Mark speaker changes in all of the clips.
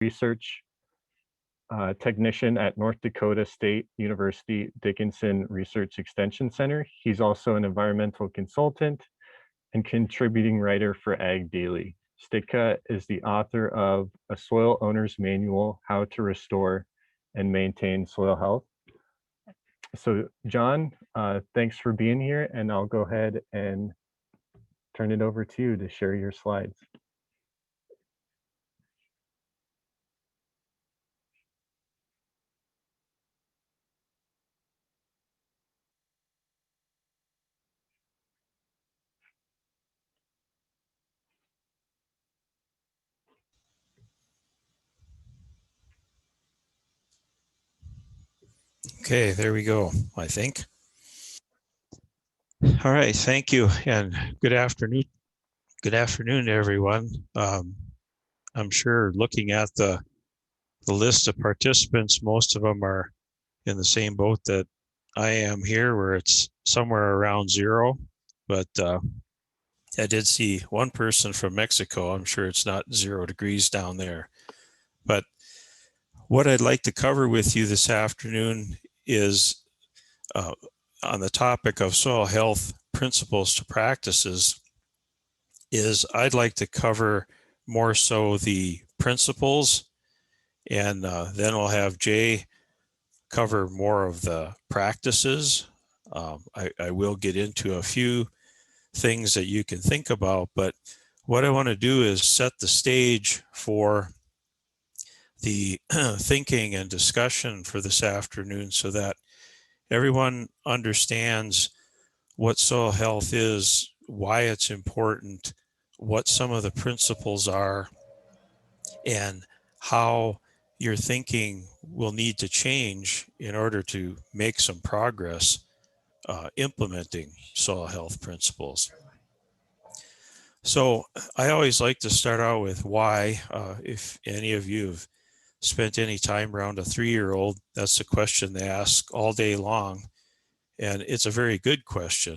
Speaker 1: research technician at North Dakota State University Dickinson Research Extension Center. He's also an environmental consultant and contributing writer for Ag Daily. Stika is the author of A Soil Owner's Manual, How to Restore and Maintain Soil Health. So Jon, thanks for being here, and I'll go ahead and turn it over to you to share your slides.
Speaker 2: Okay, there we go, I think. All right, thank you, and good afternoon. Good afternoon, everyone. I'm sure looking at the list of participants, most of them are in the same boat that I am here, where it's somewhere around 0. But I did see one person from Mexico. I'm sure it's not 0 degrees down there. But what I'd like to cover with you this afternoon is on the topic of soil health principles to practices. I'd like to cover more so the principles, and then we'll have Jay cover more of the practices. I will get into a few things that you can think about, but what I want to do is set the stage for the thinking and discussion for this afternoon so that everyone understands what soil health is, why it's important, what some of the principles are, and how your thinking will need to change in order to make some progress implementing soil health principles. So I always like to start out with why. If any of you have spent any time around a 3-year-old, that's the question they ask all day long. And it's a very good question.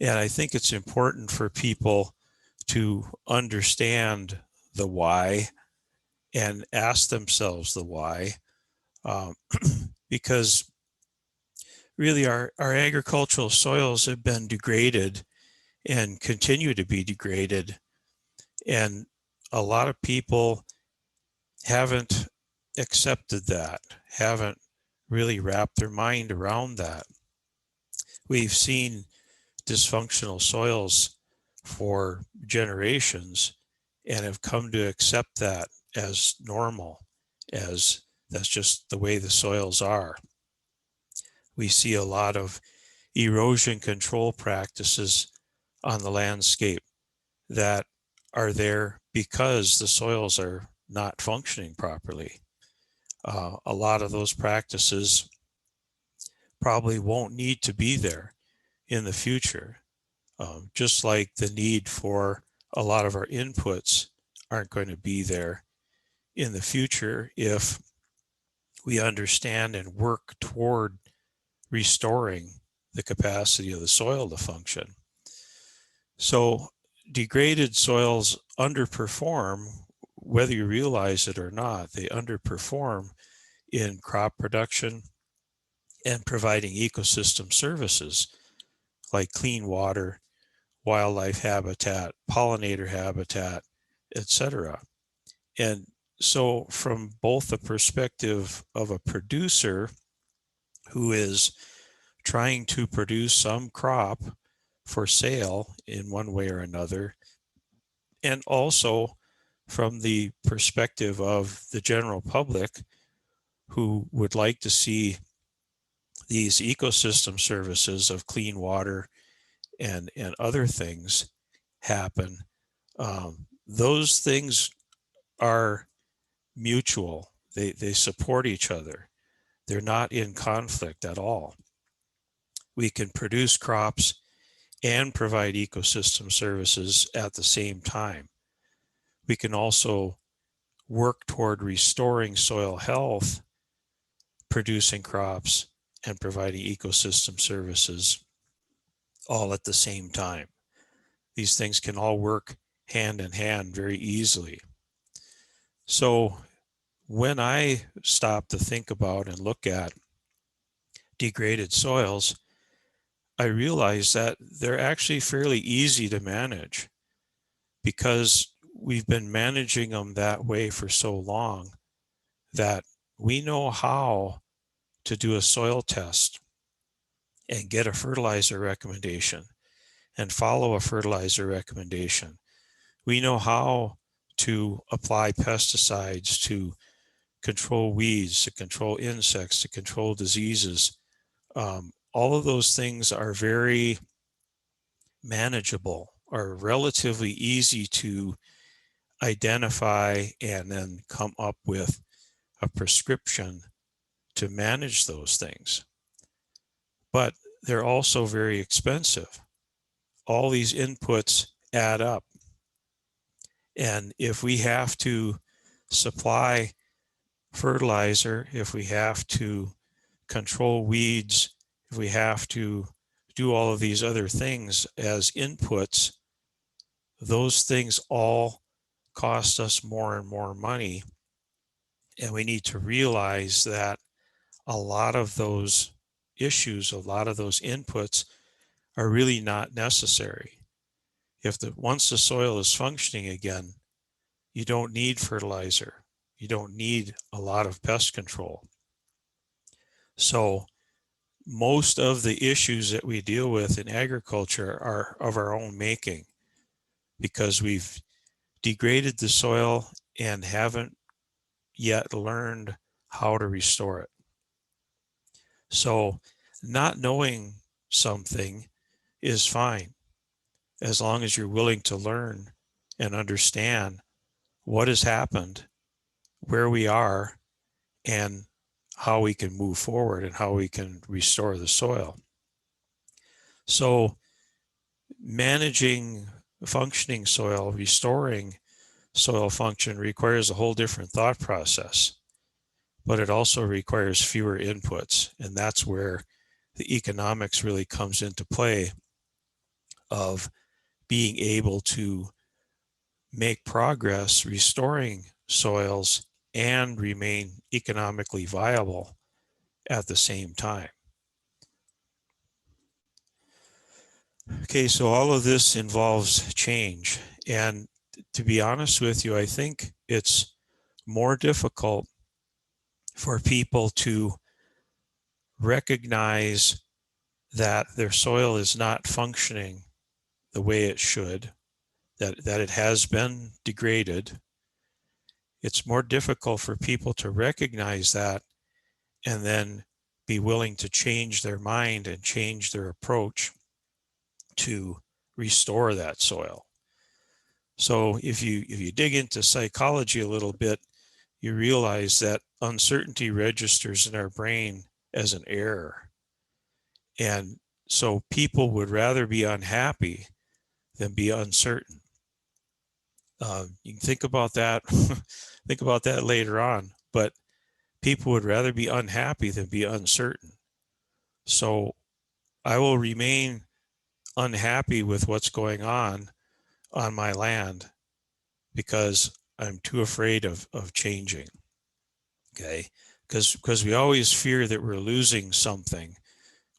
Speaker 2: And I think it's important for people to understand the why and ask themselves the why, because really our agricultural soils have been degraded and continue to be degraded. And a lot of people haven't accepted that, haven't really wrapped their mind around that. We've seen dysfunctional soils for generations and have come to accept that as normal, as that's just the way the soils are. We see a lot of erosion control practices on the landscape that are there because the soils are not functioning properly. A lot of those practices probably won't need to be there in the future, just like the need for a lot of our inputs aren't going to be there in the future if we understand and work toward restoring the capacity of the soil to function. So degraded soils underperform, whether you realize it or not. They underperform in crop production and providing ecosystem services like clean water, wildlife habitat, pollinator habitat, etc. And so from both the perspective of a producer who is trying to produce some crop for sale in one way or another, and also from the perspective of the general public who would like to see these ecosystem services of clean water and other things happen. Those things are mutual. They support each other. They're not in conflict at all. We can produce crops and provide ecosystem services at the same time. We can also work toward restoring soil health, producing crops, and providing ecosystem services all at the same time. These things can all work hand in hand very easily. So when I stop to think about and look at degraded soils, I realize that they're actually fairly easy to manage because we've been managing them that way for so long that we know how to do a soil test and get a fertilizer recommendation and follow a fertilizer recommendation. We know how to apply pesticides to control weeds, to control insects, to control diseases. All of those things are very manageable, are relatively easy to identify and then come up with a prescription to manage those things. But they're also very expensive. All these inputs add up. And if we have to supply fertilizer, if we have to control weeds, if we have to do all of these other things as inputs, those things all cost us more and more money. And we need to realize that a lot of those issues, a lot of those inputs are really not necessary. Once the soil is functioning again, you don't need fertilizer. You don't need a lot of pest control. So most of the issues that we deal with in agriculture are of our own making because we've degraded the soil and haven't yet learned how to restore it. So not knowing something is fine as long as you're willing to learn and understand what has happened, where we are, and how we can move forward and how we can restore the soil. So managing functioning soil, restoring soil function requires a whole different thought process, but it also requires fewer inputs. And that's where the economics really comes into play of being able to make progress restoring soils and remain economically viable at the same time. Okay, so all of this involves change. And to be honest with you, I think it's more difficult for people to recognize that their soil is not functioning the way it should, that it has been degraded. It's more difficult for people to recognize that and then be willing to change their mind and change their approach to restore that soil. So if you dig into psychology a little bit, you realize that uncertainty registers in our brain as an error. And so people would rather be unhappy than be uncertain. You can think about that, think about that later on, but people would rather be unhappy than be uncertain. So I will remain unhappy with what's going on my land because I'm too afraid of changing. Okay. Because we always fear that we're losing something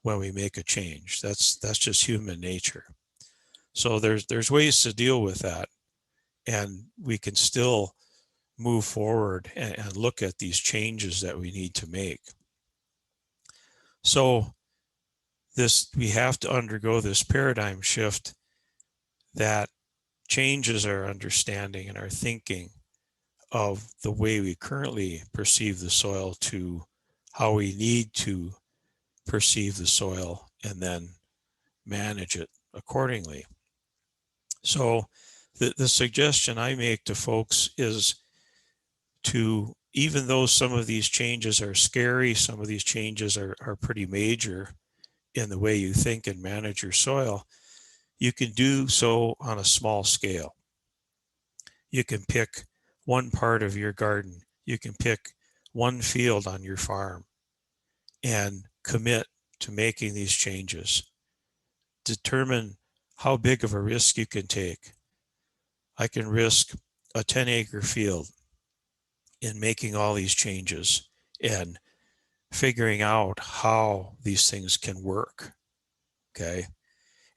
Speaker 2: when we make a change. That's just human nature. So there's ways to deal with that, and we can still move forward and look at these changes that we need to make. So we have to undergo this paradigm shift that changes our understanding and our thinking of the way we currently perceive the soil to how we need to perceive the soil and then manage it accordingly. So the suggestion I make to folks is to, even though some of these changes are scary, some of these changes are pretty major in the way you think and manage your soil, you can do so on a small scale. You can pick one part of your garden. You can pick one field on your farm and commit to making these changes. Determine how big of a risk you can take. I can risk a 10-acre field. in making all these changes and figuring out how these things can work. Okay.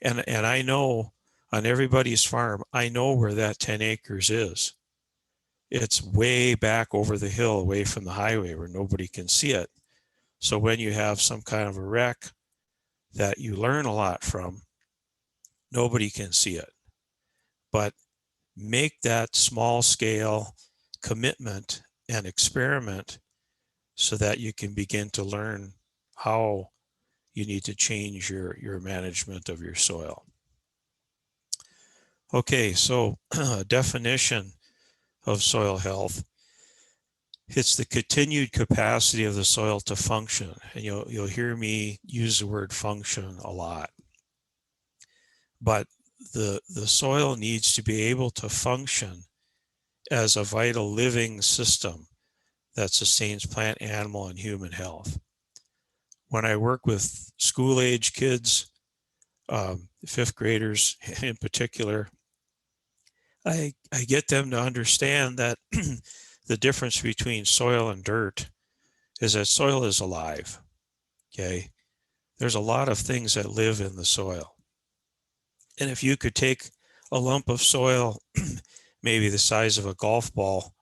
Speaker 2: And I know on everybody's farm, I know where that 10 acres is. It's way back over the hill away from the highway where nobody can see it. So when you have some kind of a wreck that you learn a lot from, nobody can see it. But make that small scale commitment and experiment so that you can begin to learn how you need to change your management of your soil. Okay, so definition of soil health. It's the continued capacity of the soil to function. And you'll hear me use the word function a lot. But the soil needs to be able to function as a vital living system that sustains plant, animal, and human health. When I work with school-age kids, fifth graders in particular, I get them to understand that the difference between soil and dirt is that soil is alive, okay? There's a lot of things that live in the soil. And if you could take a lump of soil, maybe the size of a golf ball,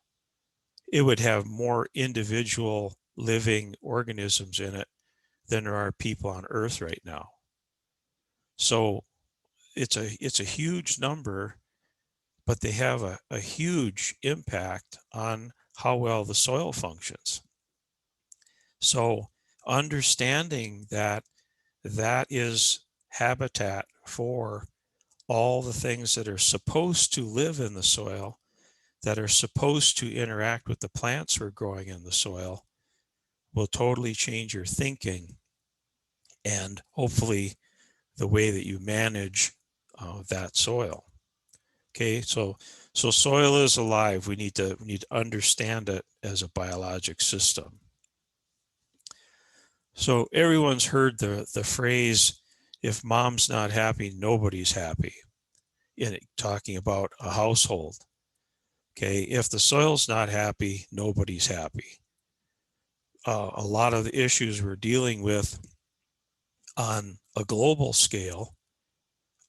Speaker 2: it would have more individual living organisms in it than there are people on Earth right now. So it's a huge number, but they have a huge impact on how well the soil functions. So understanding that that is habitat for all the things that are supposed to live in the soil, that are supposed to interact with the plants we're growing in the soil, will totally change your thinking and hopefully the way that you manage that soil. Okay, so soil is alive. We need to understand it as a biologic system. So everyone's heard the phrase, if mom's not happy, nobody's happy, in talking about a household. Okay, if the soil's not happy, nobody's happy. A lot of the issues we're dealing with on a global scale,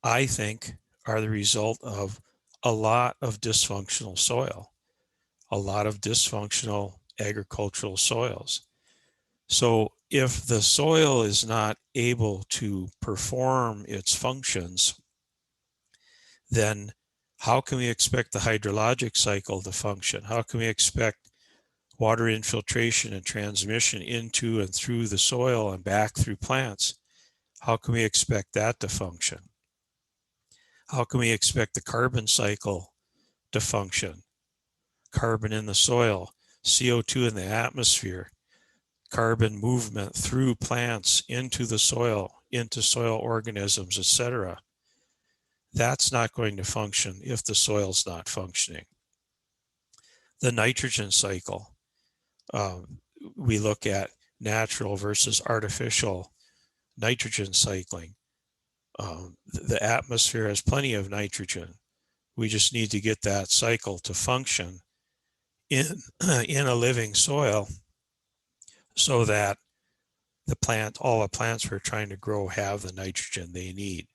Speaker 2: I think, are the result of a lot of dysfunctional soil, a lot of dysfunctional agricultural soils. So if the soil is not able to perform its functions, then how can we expect the hydrologic cycle to function? How can we expect water infiltration and transmission into and through the soil and back through plants? How can we expect that to function? How can we expect the carbon cycle to function? Carbon in the soil, CO2 in the atmosphere, carbon movement through plants into the soil, into soil organisms, etc. That's not going to function if the soil's not functioning. The nitrogen cycle, we look at natural versus artificial nitrogen cycling. The atmosphere has plenty of nitrogen. We just need to get that cycle to function in a living soil so that all the plants we're trying to grow have the nitrogen they need.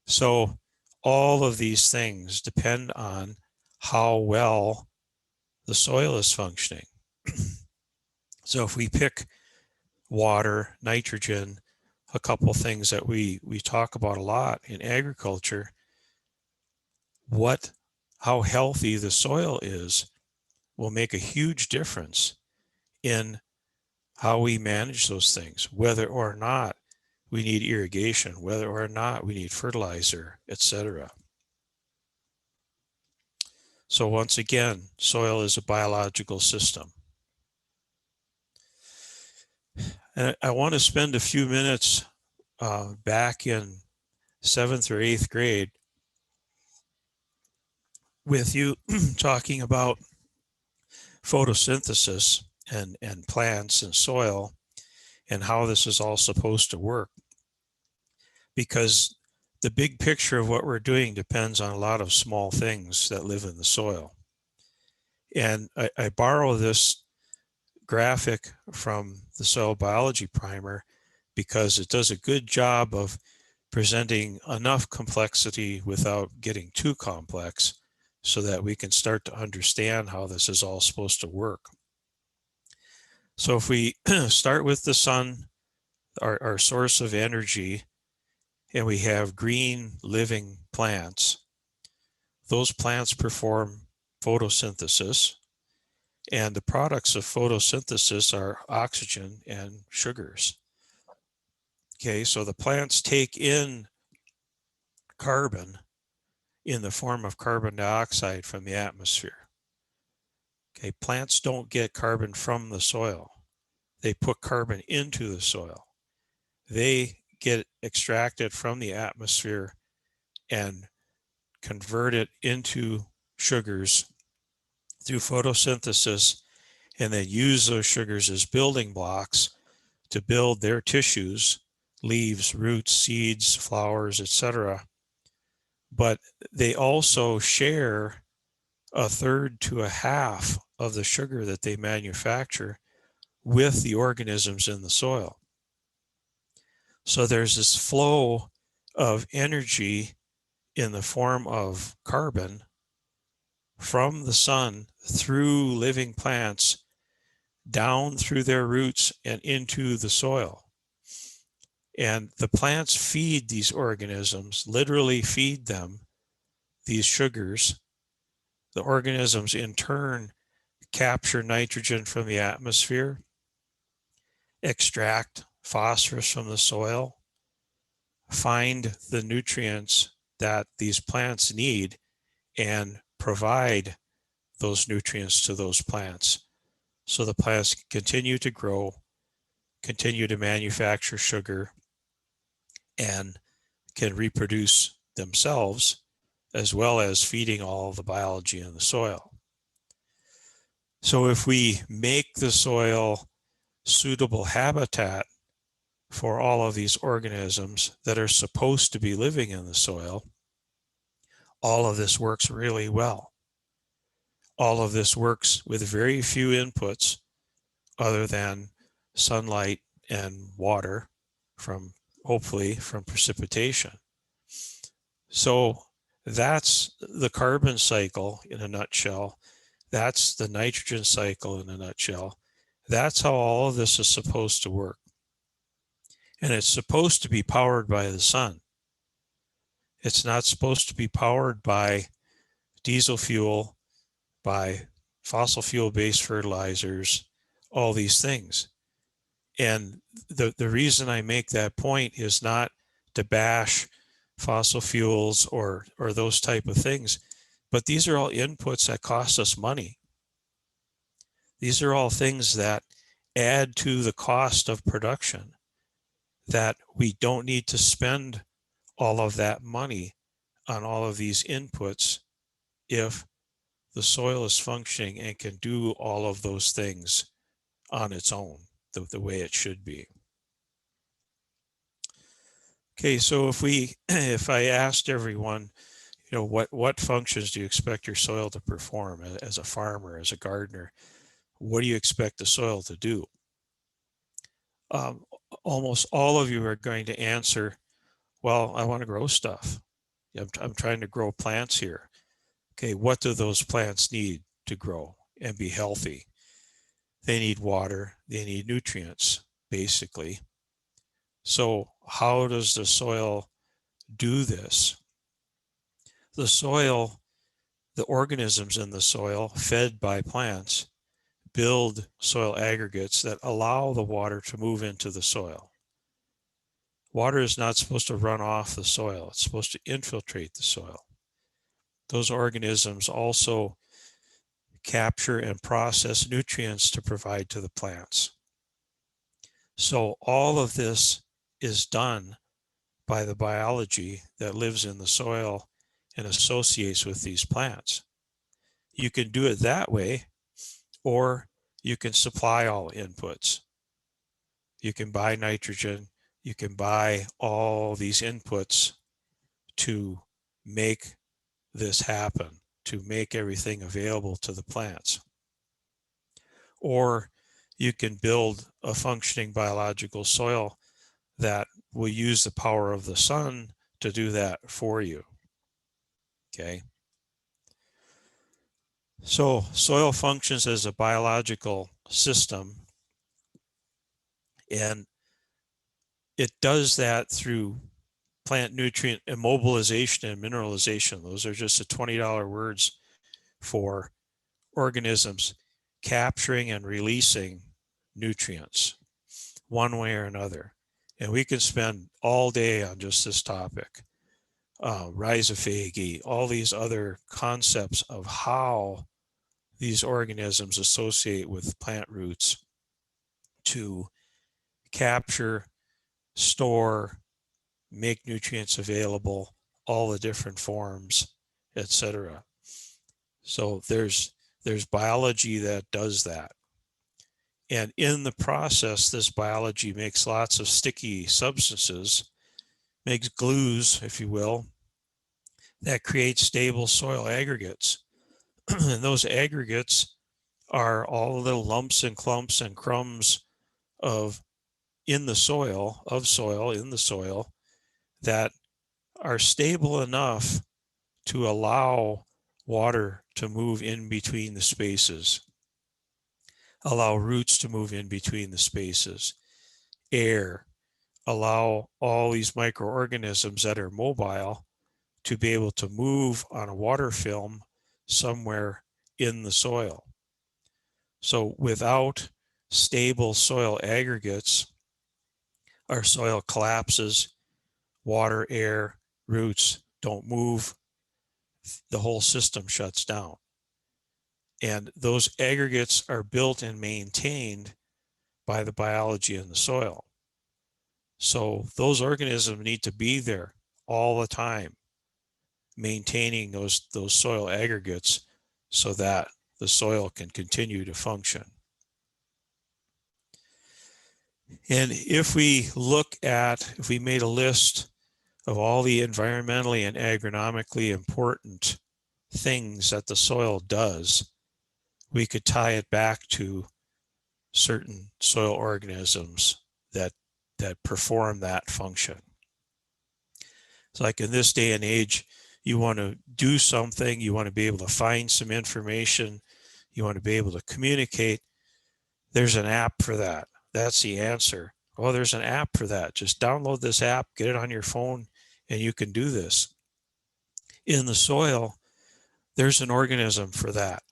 Speaker 2: So all of these things depend on how well the soil is functioning. So if we pick water, nitrogen, a couple things that we talk about a lot in agriculture, how healthy the soil is will make a huge difference in how we manage those things, whether or not we need irrigation, whether or not we need fertilizer, etc. So once again, soil is a biological system. And I want to spend a few minutes back in 7th or 8th grade with you talking about photosynthesis and plants and soil and how this is all supposed to work. Because the big picture of what we're doing depends on a lot of small things that live in the soil. And I borrow this graphic from the soil biology primer because it does a good job of presenting enough complexity without getting too complex so that we can start to understand how this is all supposed to work. So if we start with the sun, our source of energy, and we have green living plants, those plants perform photosynthesis, and the products of photosynthesis are oxygen and sugars. Okay, so the plants take in carbon in the form of carbon dioxide from the atmosphere. Okay, plants don't get carbon from the soil. They put carbon into the soil. They get extracted from the atmosphere and convert it into sugars through photosynthesis, and then use those sugars as building blocks to build their tissues, leaves, roots, seeds, flowers, etc. But they also share a third to a half of the sugar that they manufacture with the organisms in the soil. So there's this flow of energy in the form of carbon from the sun through living plants down through their roots and into the soil. And the plants feed these organisms, literally feed them these sugars. The organisms in turn capture nitrogen from the atmosphere, extract phosphorus from the soil, find the nutrients that these plants need, and provide those nutrients to those plants. So the plants can continue to grow, continue to manufacture sugar, and can reproduce themselves, as well as feeding all the biology in the soil. So if we make the soil suitable habitat for all of these organisms that are supposed to be living in the soil, all of this works really well. All of this works with very few inputs other than sunlight and water from, hopefully, from precipitation. So that's the carbon cycle in a nutshell. That's the nitrogen cycle in a nutshell. That's how all of this is supposed to work. And it's supposed to be powered by the sun. It's not supposed to be powered by diesel fuel, by fossil fuel-based fertilizers, all these things. And the reason I make that point is not to bash fossil fuels or those type of things, but these are all inputs that cost us money. These are all things that add to the cost of production, that we don't need to spend all of that money on all of these inputs if the soil is functioning and can do all of those things on its own, the way it should be. Okay, so if I asked everyone, what functions do you expect your soil to perform as a farmer, as a gardener? What do you expect the soil to do? Almost all of you are going to answer, well, I want to grow stuff. I'm trying to grow plants here. Okay, what do those plants need to grow and be healthy? They need water, they need nutrients, basically. So how does the soil do this? The soil, the organisms in the soil fed by plants, build soil aggregates that allow the water to move into the soil. Water is not supposed to run off the soil. It's supposed to infiltrate the soil. Those organisms also capture and process nutrients to provide to the plants. So all of this is done by the biology that lives in the soil and associates with these plants. You can do it that way, or you can supply all inputs. You can buy nitrogen, you can buy all these inputs to make this happen, to make everything available to the plants. or you can build a functioning biological soil that will use the power of the sun to do that for you. Okay. So soil functions as a biological system, and it does that through plant nutrient immobilization and mineralization. Those are just the $20 words for organisms capturing and releasing nutrients one way or another. And we can spend all day on just this topic. Rhizophagy, all these other concepts of how these organisms associate with plant roots to capture, store, make nutrients available, all the different forms, etc. So there's biology that does that. And in the process, this biology makes lots of sticky substances, makes glues, if you will, that create stable soil aggregates. And those aggregates are all the little lumps and clumps and crumbs of in the soil that are stable enough to allow water to move in between the spaces, allow roots to move in between the spaces, air, allow all these microorganisms that are mobile to be able to move on a water film somewhere in the soil. So without stable soil aggregates, our soil collapses, water, air, roots don't move, the whole system shuts down. And those aggregates are built and maintained by the biology in the soil. So those organisms need to be there all the time, maintaining those soil aggregates so that the soil can continue to function. And if we made a list of all the environmentally and agronomically important things that the soil does, we could tie it back to certain soil organisms that perform that function. It's like in this day and age, you want to do something, you want to be able to find some information, you want to be able to communicate. There's an app for that. That's the answer. Oh, there's an app for that. Just download this app, get it on your phone, and you can do this. In the soil, there's an organism for that.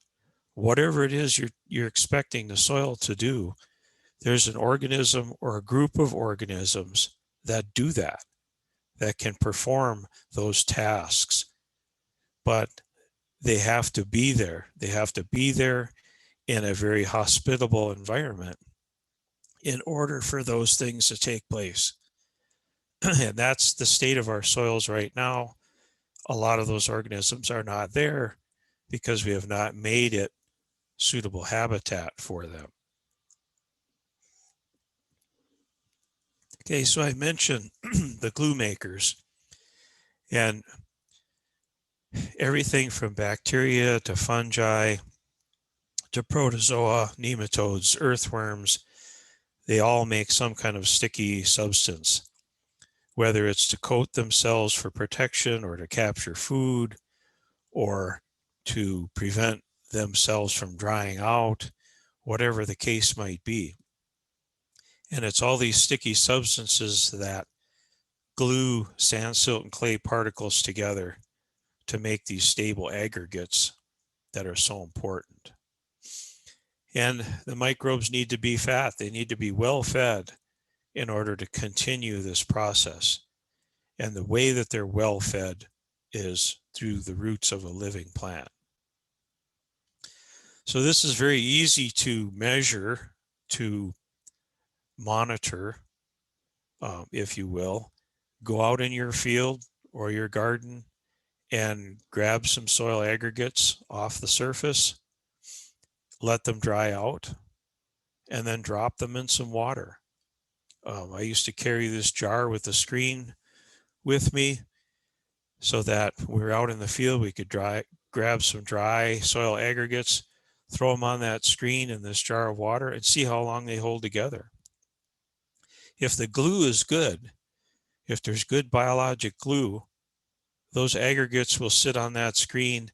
Speaker 2: Whatever it is you're expecting the soil to do, there's an organism or a group of organisms that do that can perform those tasks. But they have to be there. They have to be there in a very hospitable environment in order for those things to take place. And that's the state of our soils right now. A lot of those organisms are not there because we have not made it suitable habitat for them. Okay, so I mentioned the glue makers, and everything from bacteria to fungi to protozoa, nematodes, earthworms, they all make some kind of sticky substance, whether it's to coat themselves for protection or to capture food or to prevent themselves from drying out, whatever the case might be. And it's all these sticky substances that glue sand, silt, and clay particles together to make these stable aggregates that are so important. And the microbes need to be fat. They need to be well fed in order to continue this process. And the way that they're well fed is through the roots of a living plant. So this is very easy to measure, to monitor, if you will. Go out in your field or your garden and grab some soil aggregates off the surface, let them dry out, and then drop them in some water. I used to carry this jar with the screen with me so that when we were out in the field, we could grab some dry soil aggregates, throw them on that screen in this jar of water and see how long they hold together. If the glue is good, if there's good biologic glue, those aggregates will sit on that screen,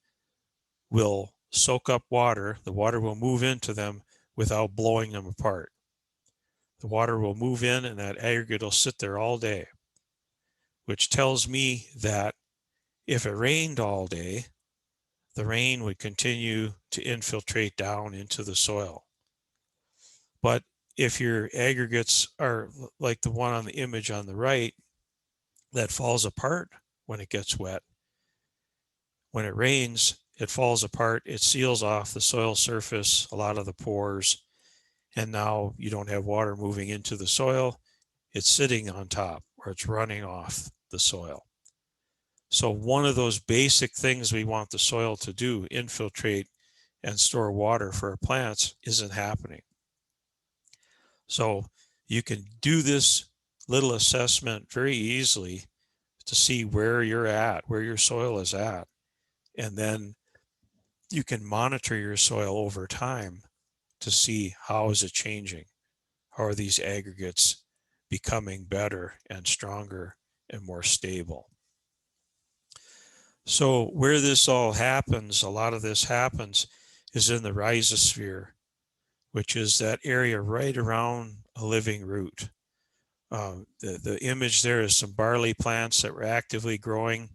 Speaker 2: will soak up water. The water will move into them without blowing them apart. The water will move in and that aggregate will sit there all day, which tells me that if it rained all day, the rain would continue to infiltrate down into the soil. But if your aggregates are like the one on the image on the right that falls apart when it gets wet, when it rains, it falls apart, it seals off the soil surface, a lot of the pores, and now you don't have water moving into the soil. It's sitting on top or it's running off the soil. So one of those basic things we want the soil to do, infiltrate and store water for our plants, isn't happening. So you can do this little assessment very easily to see where you're at, where your soil is at. And then you can monitor your soil over time to see how is it changing? How are these aggregates becoming better and stronger and more stable? So where this all happens, a lot of this happens, is in the rhizosphere, which is that area right around a living root. The image there is some barley plants that were actively growing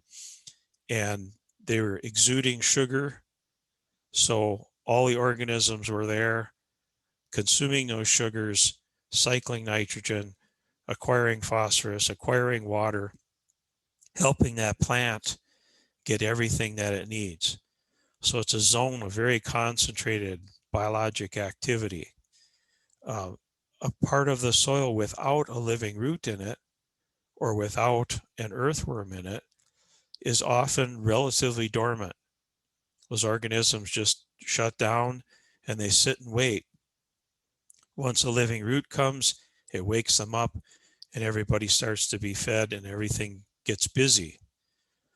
Speaker 2: and they were exuding sugar. So all the organisms were there consuming those sugars, cycling nitrogen, acquiring phosphorus, acquiring water, helping that plant get everything that it needs. So it's a zone of very concentrated biologic activity. A part of the soil without a living root in it or without an earthworm in it is often relatively dormant. Those organisms just shut down and they sit and wait. Once a living root comes, it wakes them up and everybody starts to be fed and everything gets busy.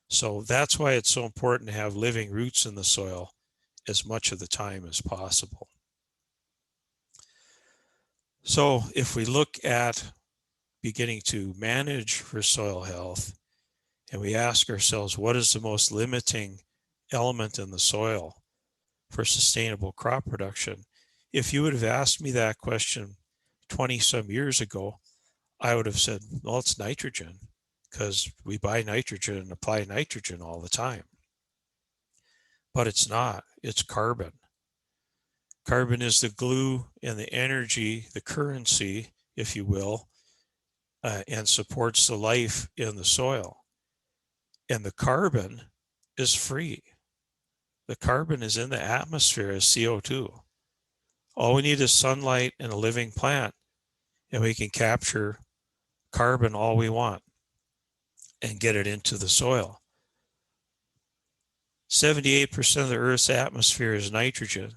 Speaker 2: So that's why it's so important to have living roots in the soil as much of the time as possible. So if we look at beginning to manage for soil health and we ask ourselves, what is the most limiting element in the soil for sustainable crop production? If you would have asked me that question 20 some years ago, I would have said, well, it's nitrogen, because we buy nitrogen and apply nitrogen all the time. But it's not, it's carbon. Carbon is the glue and the energy, the currency, if you will, and supports the life in the soil. And the carbon is free. The carbon is in the atmosphere as CO2. All we need is sunlight and a living plant, and we can capture carbon all we want and get it into the soil. 78% of the Earth's atmosphere is nitrogen.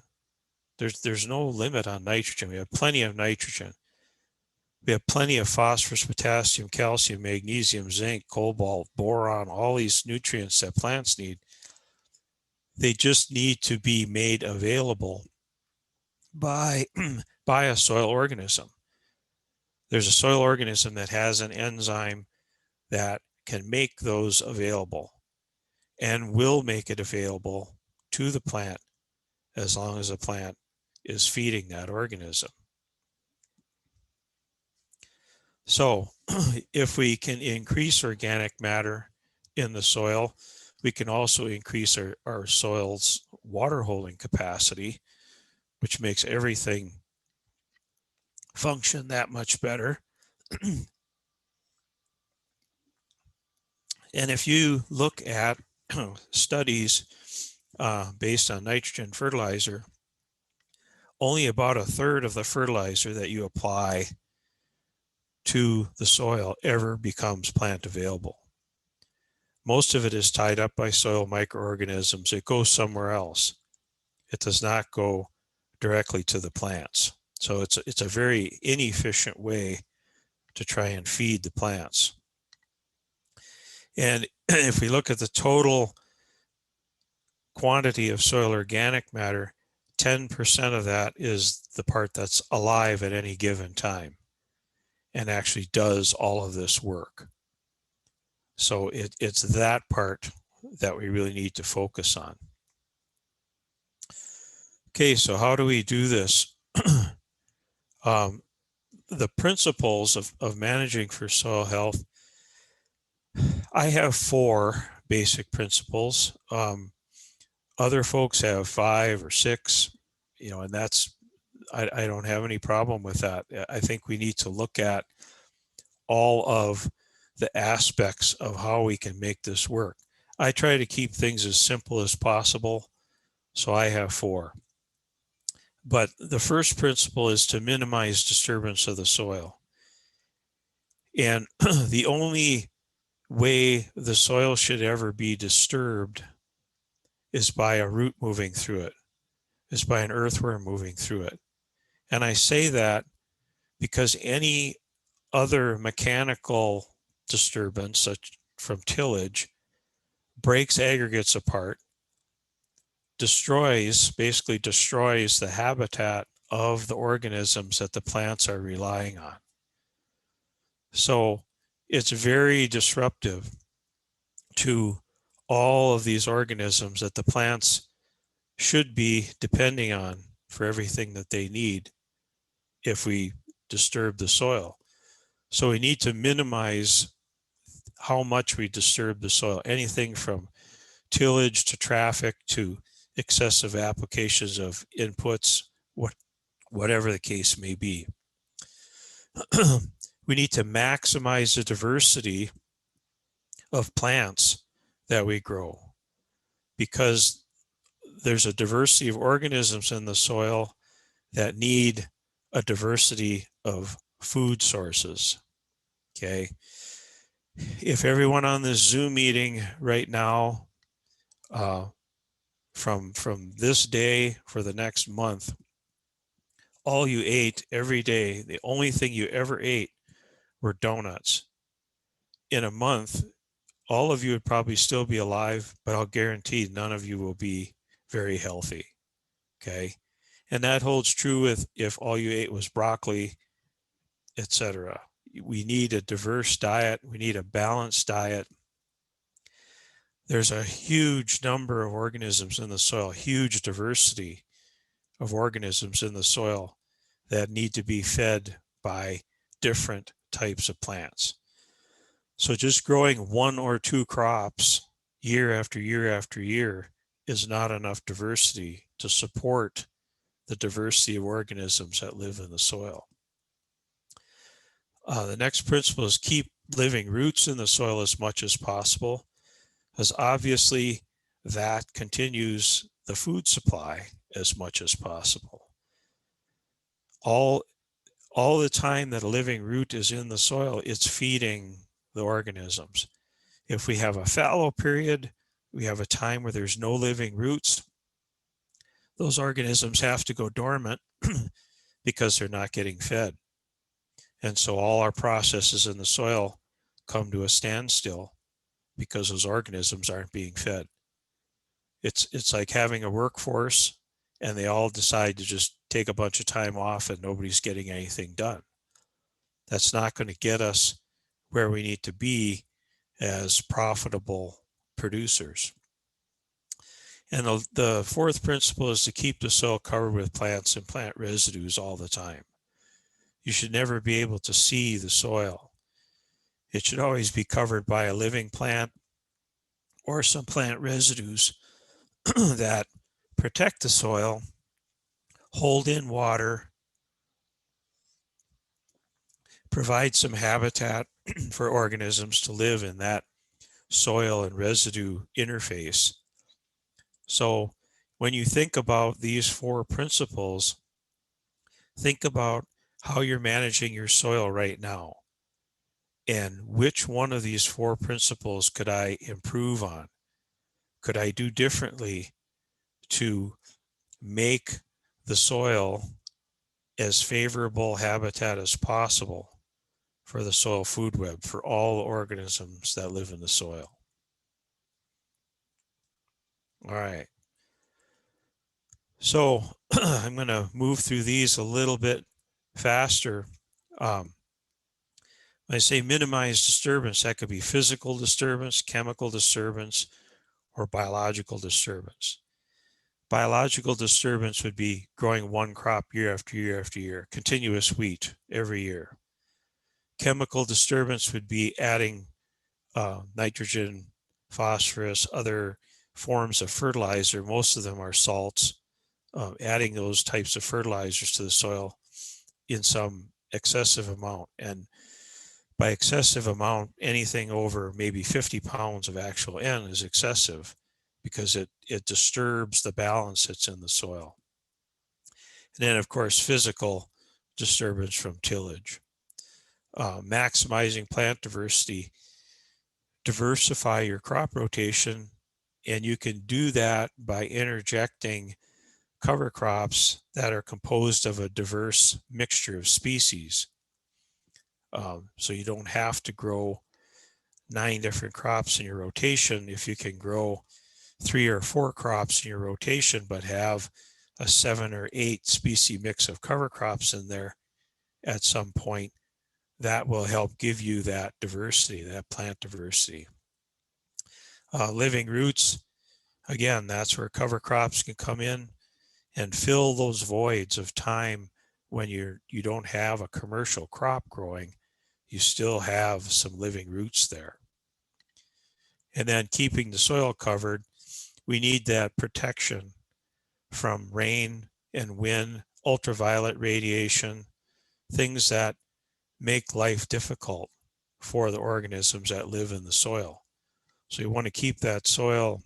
Speaker 2: There's no limit on nitrogen. We have plenty of nitrogen. We have plenty of phosphorus, potassium, calcium, magnesium, zinc, cobalt, boron, all these nutrients that plants need. They just need to be made available by a soil organism. There's a soil organism that has an enzyme that can make those available and will make it available to the plant as long as the plant is feeding that organism. So if we can increase organic matter in the soil, we can also increase our soil's water holding capacity, which makes everything function that much better. And if you look at studies based on nitrogen fertilizer, only about a third of the fertilizer that you apply to the soil ever becomes plant available. Most of it is tied up by soil microorganisms. It goes somewhere else. It does not go directly to the plants. So it's a very inefficient way to try and feed the plants. And if we look at the total quantity of soil organic matter, 10% of that is the part that's alive at any given time and actually does all of this work. So it's that part that we really need to focus on. Okay, so how do we do this? The principles of managing for soil health, I have 4 basic principles. Other folks have 5 or 6, and I don't have any problem with that. I think we need to look at all of the aspects of how we can make this work. I try to keep things as simple as possible, so I have 4. But the first principle is to minimize disturbance of the soil. And the only way the soil should ever be disturbed is by a root moving through it, is by an earthworm moving through it. And I say that because any other mechanical disturbance, such from tillage, breaks aggregates apart, basically destroys the habitat of the organisms that the plants are relying on. So it's very disruptive to all of these organisms that the plants should be depending on for everything that they need if we disturb the soil. So we need to minimize how much we disturb the soil, anything from tillage to traffic to excessive applications of inputs, whatever the case may be. We need to maximize the diversity of plants that we grow, because there's a diversity of organisms in the soil that need a diversity of food sources. Okay. If everyone on this Zoom meeting right now, from this day for the next month, all you ate every day, the only thing you ever ate were donuts, in a month, all of you would probably still be alive, but I'll guarantee none of you will be very healthy. Okay. And that holds true with if all you ate was broccoli, etc. We need a diverse diet. We need a balanced diet. There's a huge number of organisms in the soil, huge diversity of organisms in the soil that need to be fed by different types of plants. So just growing 1 or 2 crops year after year after year is not enough diversity to support the diversity of organisms that live in the soil. The next principle is keep living roots in the soil as much as possible, because obviously that continues the food supply as much as possible. All the time that a living root is in the soil, it's feeding the organisms. If we have a fallow period, we have a time where there's no living roots, those organisms have to go dormant because they're not getting fed. And so all our processes in the soil come to a standstill because those organisms aren't being fed. It's like having a workforce and they all decide to just take a bunch of time off and nobody's getting anything done. That's not going to get us where we need to be as profitable producers. And the 4th principle is to keep the soil covered with plants and plant residues all the time. You should never be able to see the soil. It should always be covered by a living plant or some plant residues that protect the soil, hold in water, provide some habitat for organisms to live in that soil and residue interface. So when you think about these 4 principles, think about how you're managing your soil right now and which one of these 4 principles could I improve on? Could I do differently to make the soil as favorable habitat as possible for the soil food web, for all organisms that live in the soil? All right. So I'm going to move through these a little bit faster. When I say minimize disturbance, that could be physical disturbance, chemical disturbance, or biological disturbance. Biological disturbance would be growing one crop year after year after year, continuous wheat every year. Chemical disturbance would be adding nitrogen, phosphorus, other forms of fertilizer. Most of them are salts. Adding those types of fertilizers to the soil in some excessive amount. And by excessive amount, anything over maybe 50 pounds of actual N is excessive because it disturbs the balance that's in the soil. And then, of course, physical disturbance from tillage. Maximizing plant diversity. Diversify your crop rotation, and you can do that by interjecting cover crops that are composed of a diverse mixture of species. So you don't have to grow 9 different crops in your rotation if you can grow 3 or 4 crops in your rotation, but have a 7 or 8 species mix of cover crops in there at some point. That will help give you that diversity, that plant diversity. Living roots, again, that's where cover crops can come in and fill those voids of time when you don't have a commercial crop growing. You still have some living roots there. And then keeping the soil covered, we need that protection from rain and wind, ultraviolet radiation, things that make life difficult for the organisms that live in the soil. So you want to keep that soil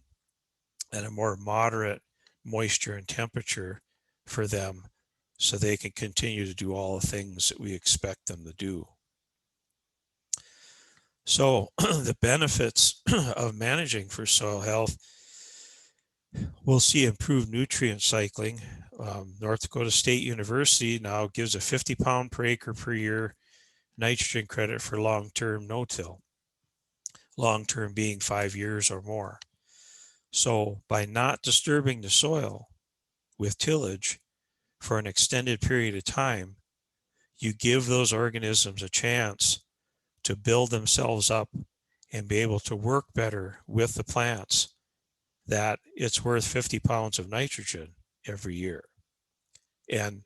Speaker 2: at a more moderate moisture and temperature for them so they can continue to do all the things that we expect them to do. So the benefits of managing for soil health, we'll see improved nutrient cycling. North Dakota State University now gives a 50 pound per acre per year nitrogen credit for long-term no-till, long-term being 5 years or more. So by not disturbing the soil with tillage for an extended period of time, you give those organisms a chance to build themselves up and be able to work better with the plants, that it's worth 50 pounds of nitrogen every year. And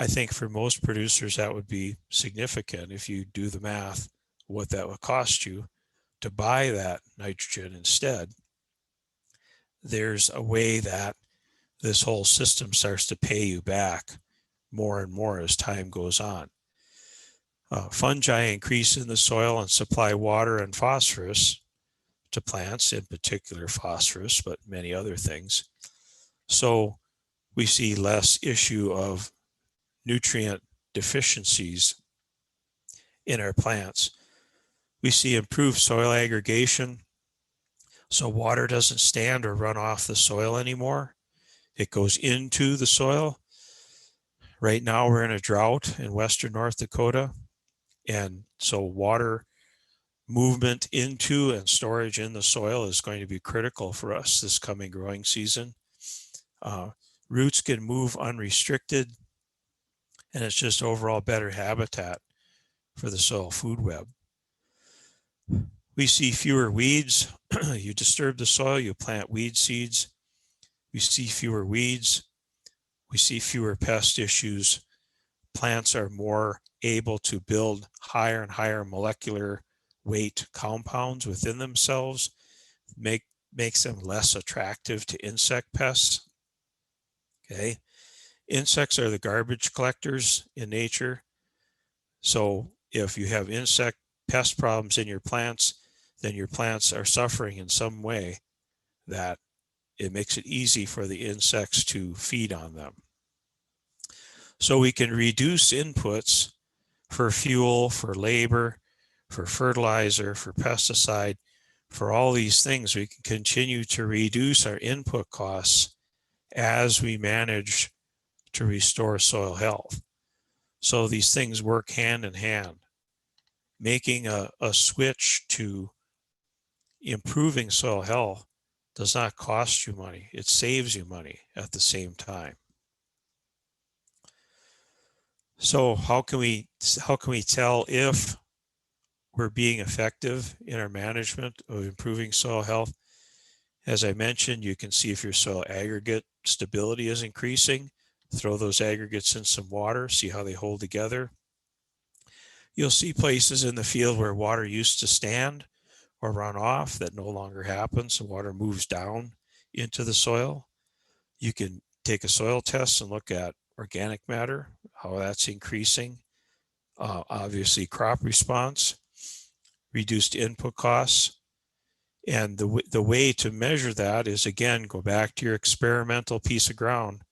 Speaker 2: I think for most producers, that would be significant if you do the math, what that would cost you to buy that nitrogen instead. There's a way that this whole system starts to pay you back more and more as time goes on. Fungi increase in the soil and supply water and phosphorus to plants, in particular phosphorus, but many other things. So we see less issue of nutrient deficiencies in our plants. We see improved soil aggregation. So water doesn't stand or run off the soil anymore. It goes into the soil. Right now we're in a drought in western North Dakota. And so water movement into and storage in the soil is going to be critical for us this coming growing season. Roots can move unrestricted, and it's just overall better habitat for the soil food web. We see fewer weeds. You disturb the soil, you plant weed seeds. We see fewer weeds. We see fewer pest issues. Plants are more able to build higher and higher molecular weight compounds within themselves, makes them less attractive to insect pests. Okay. Insects are the garbage collectors in nature. So if you have insect pest problems in your plants, then your plants are suffering in some way that it makes it easy for the insects to feed on them. So we can reduce inputs for fuel, for labor, for fertilizer, for pesticide, for all these things. We can continue to reduce our input costs as we manage to restore soil health. So these things work hand in hand. Making a switch to improving soil health does not cost you money. It saves you money at the same time. So how can we tell if we're being effective in our management of improving soil health? As I mentioned, you can see if your soil aggregate stability is increasing. Throw those aggregates in some water, see how they hold together. You'll see places in the field where water used to stand or run off that no longer happens. The water moves down into the soil. You can take a soil test and look at organic matter, how that's increasing. Obviously, crop response, reduced input costs. And the way to measure that is, again, go back to your experimental piece of ground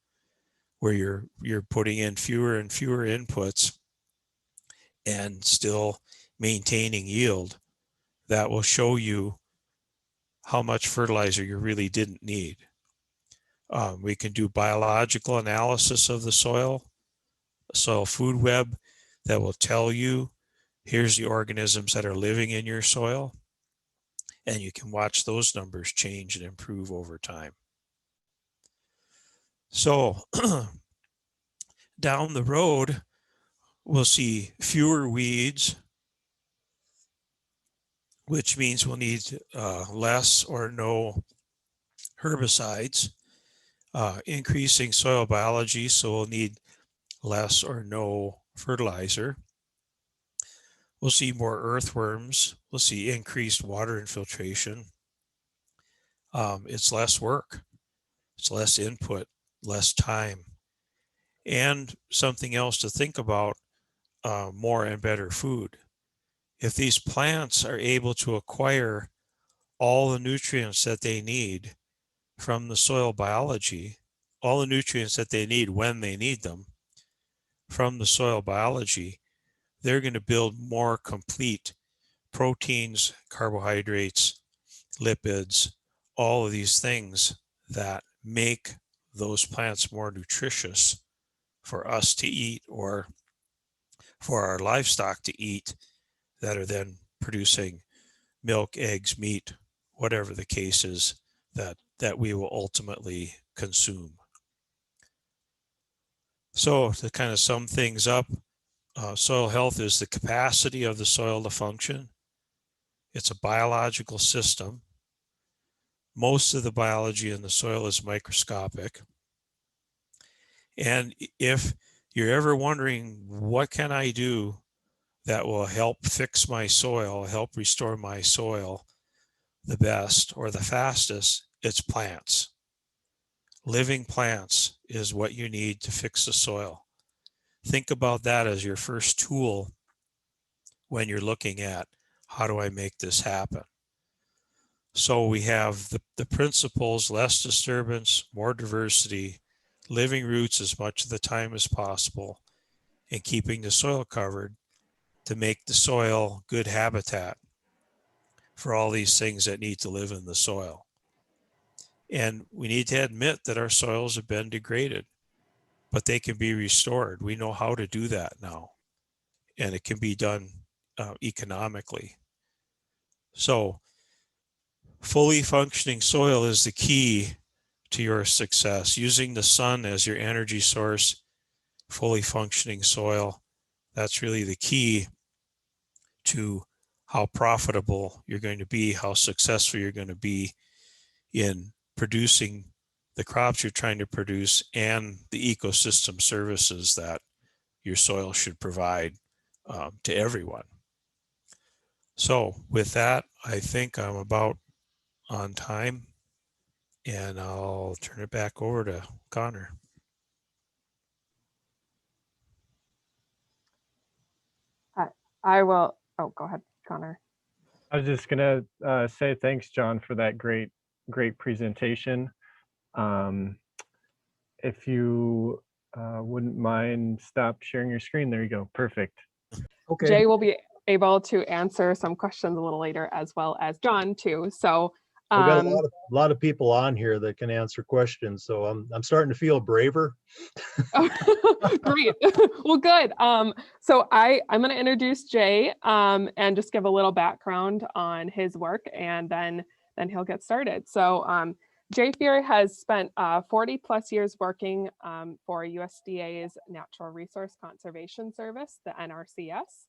Speaker 2: where you're putting in fewer and fewer inputs and still maintaining yield. That will show you how much fertilizer you really didn't need. We can do biological analysis of the soil food web that will tell you, here's the organisms that are living in your soil, and you can watch those numbers change and improve over time. So down the road, we'll see fewer weeds, which means we'll need less or no herbicides, increasing soil biology, so we'll need less or no fertilizer. We'll see more earthworms. We'll see increased water infiltration. It's less work. It's less input, less time. And something else to think about, more and better food. If these plants are able to acquire all the nutrients that they need from the soil biology, all the nutrients that they need when they need them from the soil biology, they're going to build more complete proteins, carbohydrates, lipids, all of these things that make those plants more nutritious for us to eat or for our livestock to eat, that are then producing milk, eggs, meat, whatever the case is that we will ultimately consume. So to kind of sum things up, soil health is the capacity of the soil to function. It's a biological system. Most of the biology in the soil is microscopic. And if you're ever wondering, what can I do that will help fix my soil, help restore my soil the best or the fastest, it's plants. Living plants is what you need to fix the soil. Think about that as your first tool when you're looking at, how do I make this happen? So we have the principles: less disturbance, more diversity, living roots as much of the time as possible, and keeping the soil covered to make the soil good habitat for all these things that need to live in the soil. And we need to admit that our soils have been degraded, but they can be restored. We know how to do that now, and it can be done economically. So fully functioning soil is the key to your success. Using the sun as your energy source, fully functioning soil, that's really the key to how profitable you're going to be, how successful you're going to be in producing the crops you're trying to produce and the ecosystem services that your soil should provide to everyone. So with that, I think I'm about on time, and I'll turn it back over to Connor.
Speaker 3: I will. Oh, go ahead, Connor.
Speaker 1: I was just gonna say thanks, John, for that great presentation. If you wouldn't mind stop sharing your screen. There you go. Perfect.
Speaker 4: Okay.
Speaker 3: Jay will be able to answer some questions a little later, as well as John too. So
Speaker 4: We've got a lot of people on here that can answer questions, so I'm starting to feel braver.
Speaker 3: great. Well, good. So I'm going to introduce Jay and just give a little background on his work, and then then he'll get started. So Jay Fuhrer has spent 40 plus years working for USDA's Natural Resource Conservation Service, the NRCS.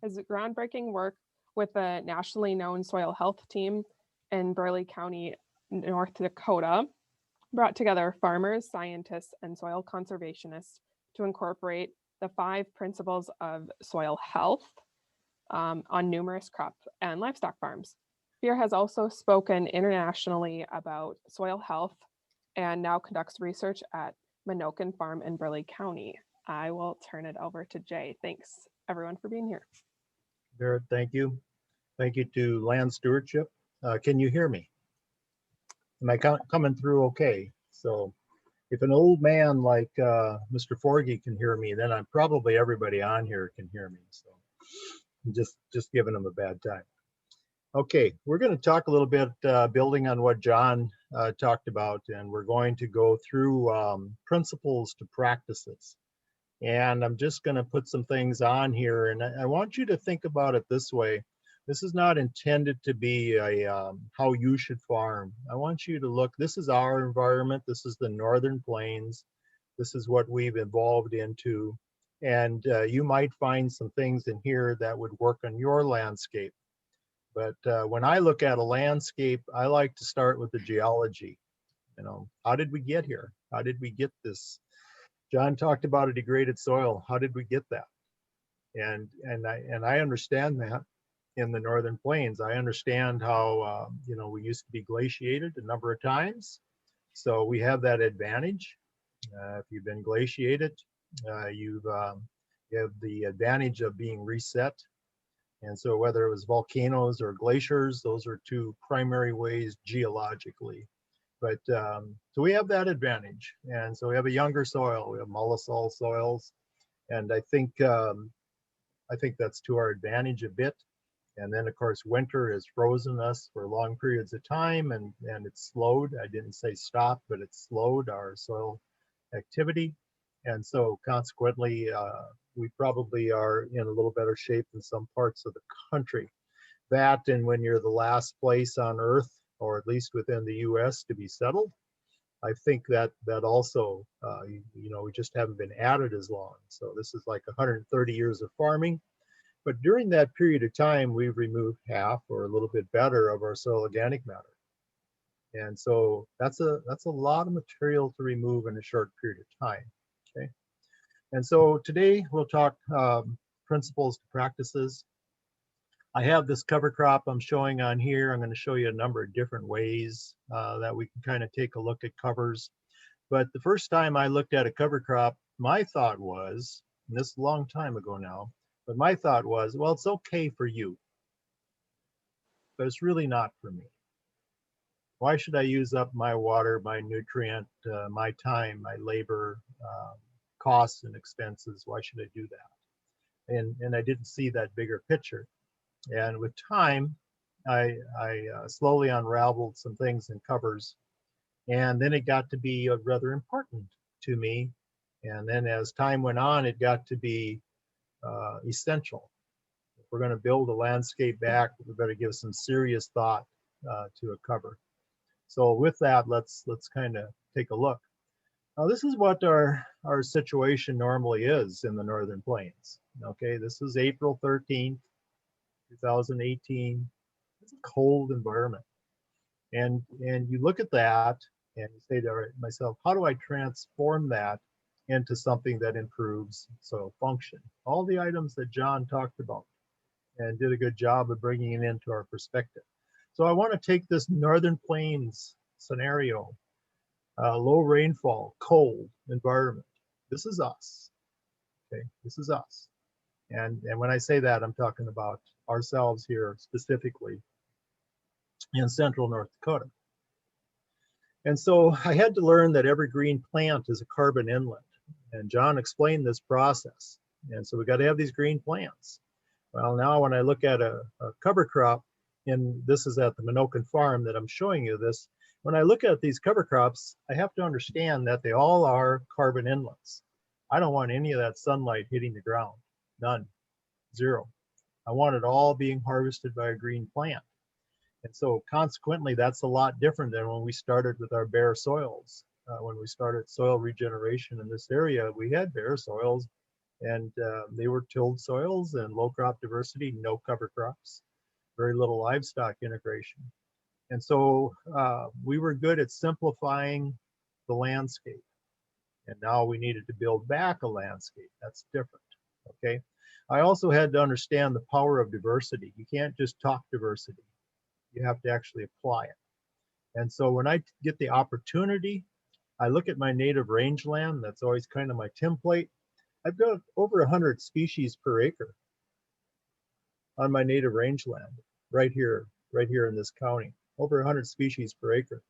Speaker 3: His groundbreaking work with the nationally known soil health team in Burleigh County, North Dakota, brought together farmers, scientists, and soil conservationists to incorporate the 5 principles of soil health on numerous crop and livestock farms. Fuhrer has also spoken internationally about soil health and now conducts research at Menoken Farm in Burleigh County. I will turn it over to Jay. Thanks everyone for being here.
Speaker 4: Barrett, thank you. Thank you to Land Stewardship. Can you hear me? Am I coming through okay? So if an old man like Mr. Forgy can hear me, then I'm probably everybody on here can hear me. So I'm just giving them a bad time. Okay, we're going to talk a little bit building on what Jon talked about, and we're going to go through principles to practices. And I'm just going to put some things on here, and I want you to think about it this way. This is not intended to be a how you should farm. I want you to look, this is our environment. This is the Northern Plains. This is what we've evolved into. And you might find some things in here that would work on your landscape. But when I look at a landscape, I like to start with the geology. You know, how did we get here? How did we get this? Jon talked about a degraded soil. How did we get that? And I understand that in the Northern Plains. I understand how you know, we used to be glaciated a number of times, so we have that advantage. If you've been glaciated, you have the advantage of being reset. And so whether it was volcanoes or glaciers, those are 2 primary ways geologically. But so we have that advantage. And so we have a younger soil, we have mollisol soils. And I think that's to our advantage a bit. And then of course, winter has frozen us for long periods of time, and it's slowed. I didn't say stop, but it's slowed our soil activity. And so consequently, we probably are in a little better shape than some parts of the country. That, and when you're the last place on Earth, or at least within the US, to be settled, I think that also, you know, we just haven't been at it as long. So this is like 130 years of farming. But during that period of time, we've removed half or a little bit better of our soil organic matter. And so that's a lot of material to remove in a short period of time. Okay. And so today we'll talk principles to practices. I have this cover crop I'm showing on here. I'm going to show you a number of different ways that we can kind of take a look at covers. But the first time I looked at a cover crop, my thought was, and this is a long time ago now, but my thought was, well, it's okay for you, but it's really not for me. Why should I use up my water, my nutrient, my time, my labor, costs and expenses? Why should I do that? And I didn't see that bigger picture. And with time, I slowly unraveled some things in covers, and then it got to be rather important to me. And then as time went on, it got to be essential. If we're going to build a landscape back, we better give some serious thought to a cover. So with that, let's kind of take a look. Now, this is what our situation normally is in the Northern Plains. Okay, this is April 13th, 2018. It's a cold environment. And you look at that and you say to myself, how do I transform that into something that improves soil function? All the items that Jon talked about and did a good job of bringing it into our perspective. So I want to take this Northern Plains scenario, low rainfall, cold environment. This is us. Okay, this is us. And when I say that, I'm talking about ourselves here specifically in central North Dakota. And so I had to learn that every green plant is a carbon inlet. And Jon explained this process. And so we got to have these green plants. Well, now when I look at a cover crop, and this is at the Menoken Farm that I'm showing you this, when I look at these cover crops, I have to understand that they all are carbon inlets. I don't want any of that sunlight hitting the ground. None. Zero. I want it all being harvested by a green plant. And so consequently, that's a lot different than when we started with our bare soils. When we started soil regeneration in this area, we had bare soils, and they were tilled soils and low crop diversity, no cover crops, very little livestock integration. And so we were good at simplifying the landscape. And now we needed to build back a landscape. That's different, okay? I also had to understand the power of diversity. You can't just talk diversity. You have to actually apply it. And so when I get the opportunity, I look at my native rangeland. That's always kind of my template. I've got over 100 species per acre on my native rangeland right here in this county, over 100 species per acre.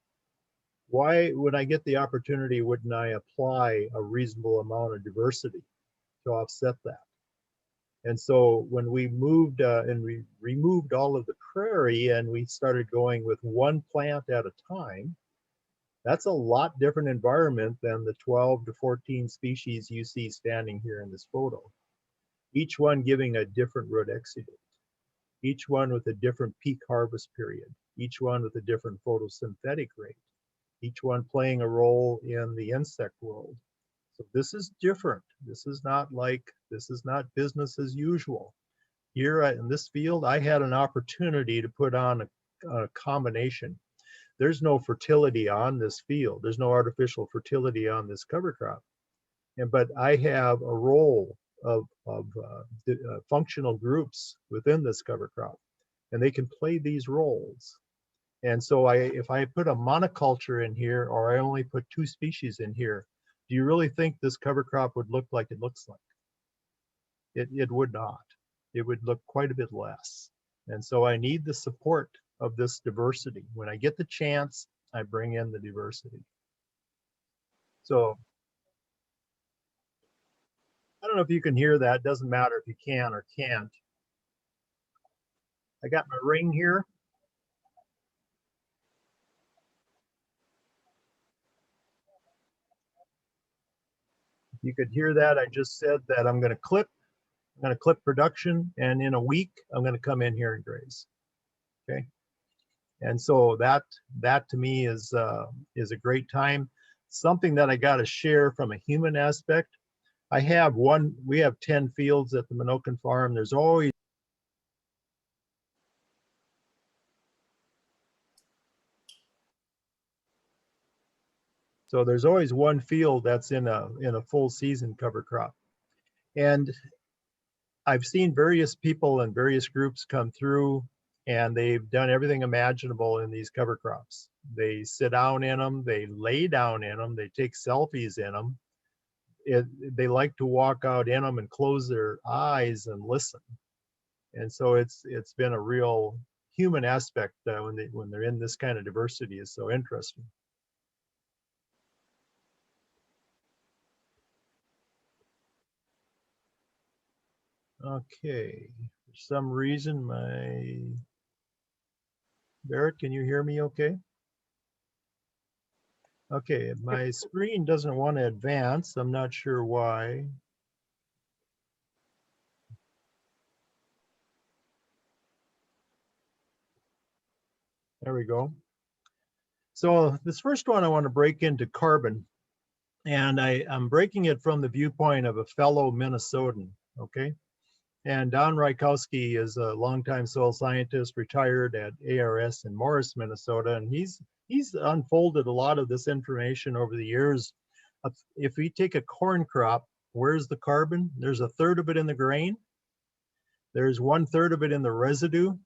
Speaker 4: Why, when I get the opportunity, wouldn't I apply a reasonable amount of diversity to offset that? And so when we moved and we removed all of the prairie and we started going with one plant at a time, that's a lot different environment than the 12 to 14 species you see standing here in this photo. Each one giving a different root exudate, each one with a different peak harvest period, each one with a different photosynthetic rate, each one playing a role in the insect world. So this is different. This is not business as usual. Here in this field, I had an opportunity to put on a combination. There's no fertility on this field. There's no artificial fertility on this cover crop. But I have a role of functional groups within this cover crop, and they can play these roles. And so if I put a monoculture in here, or I only put 2 species in here, do you really think this cover crop would look like it looks like? It would not. It would look quite a bit less. And so I need the support of this diversity. When I get the chance, I bring in the diversity. So I don't know if you can hear that. It doesn't matter if you can or can't. I got my ring here. You could hear that. I just said that I'm going to clip production, and in a week I'm going to come in here and graze. Okay, and so that to me is a great time. Something that I got to share from a human aspect. We have 10 fields at the Menoken Farm. There's always one field that's in a full season cover crop. And I've seen various people and various groups come through, and they've done everything imaginable in these cover crops. They sit down in them, they lay down in them, they take selfies in them. They like to walk out in them and close their eyes and listen. And so it's been a real human aspect when they're in this kind of diversity is so interesting. Okay, for some reason Barrett, can you hear me okay? Okay, my screen doesn't want to advance. I'm not sure why. There we go. So this first one I want to break into carbon, and I'm breaking it from the viewpoint of a fellow Minnesotan, okay? And Don Rykowski is a longtime soil scientist, retired at ARS in Morris, Minnesota, and he's unfolded a lot of this information over the years. If we take a corn crop, where's the carbon? There's 1/3 of it in the grain. There's 1/3 of it in the residue,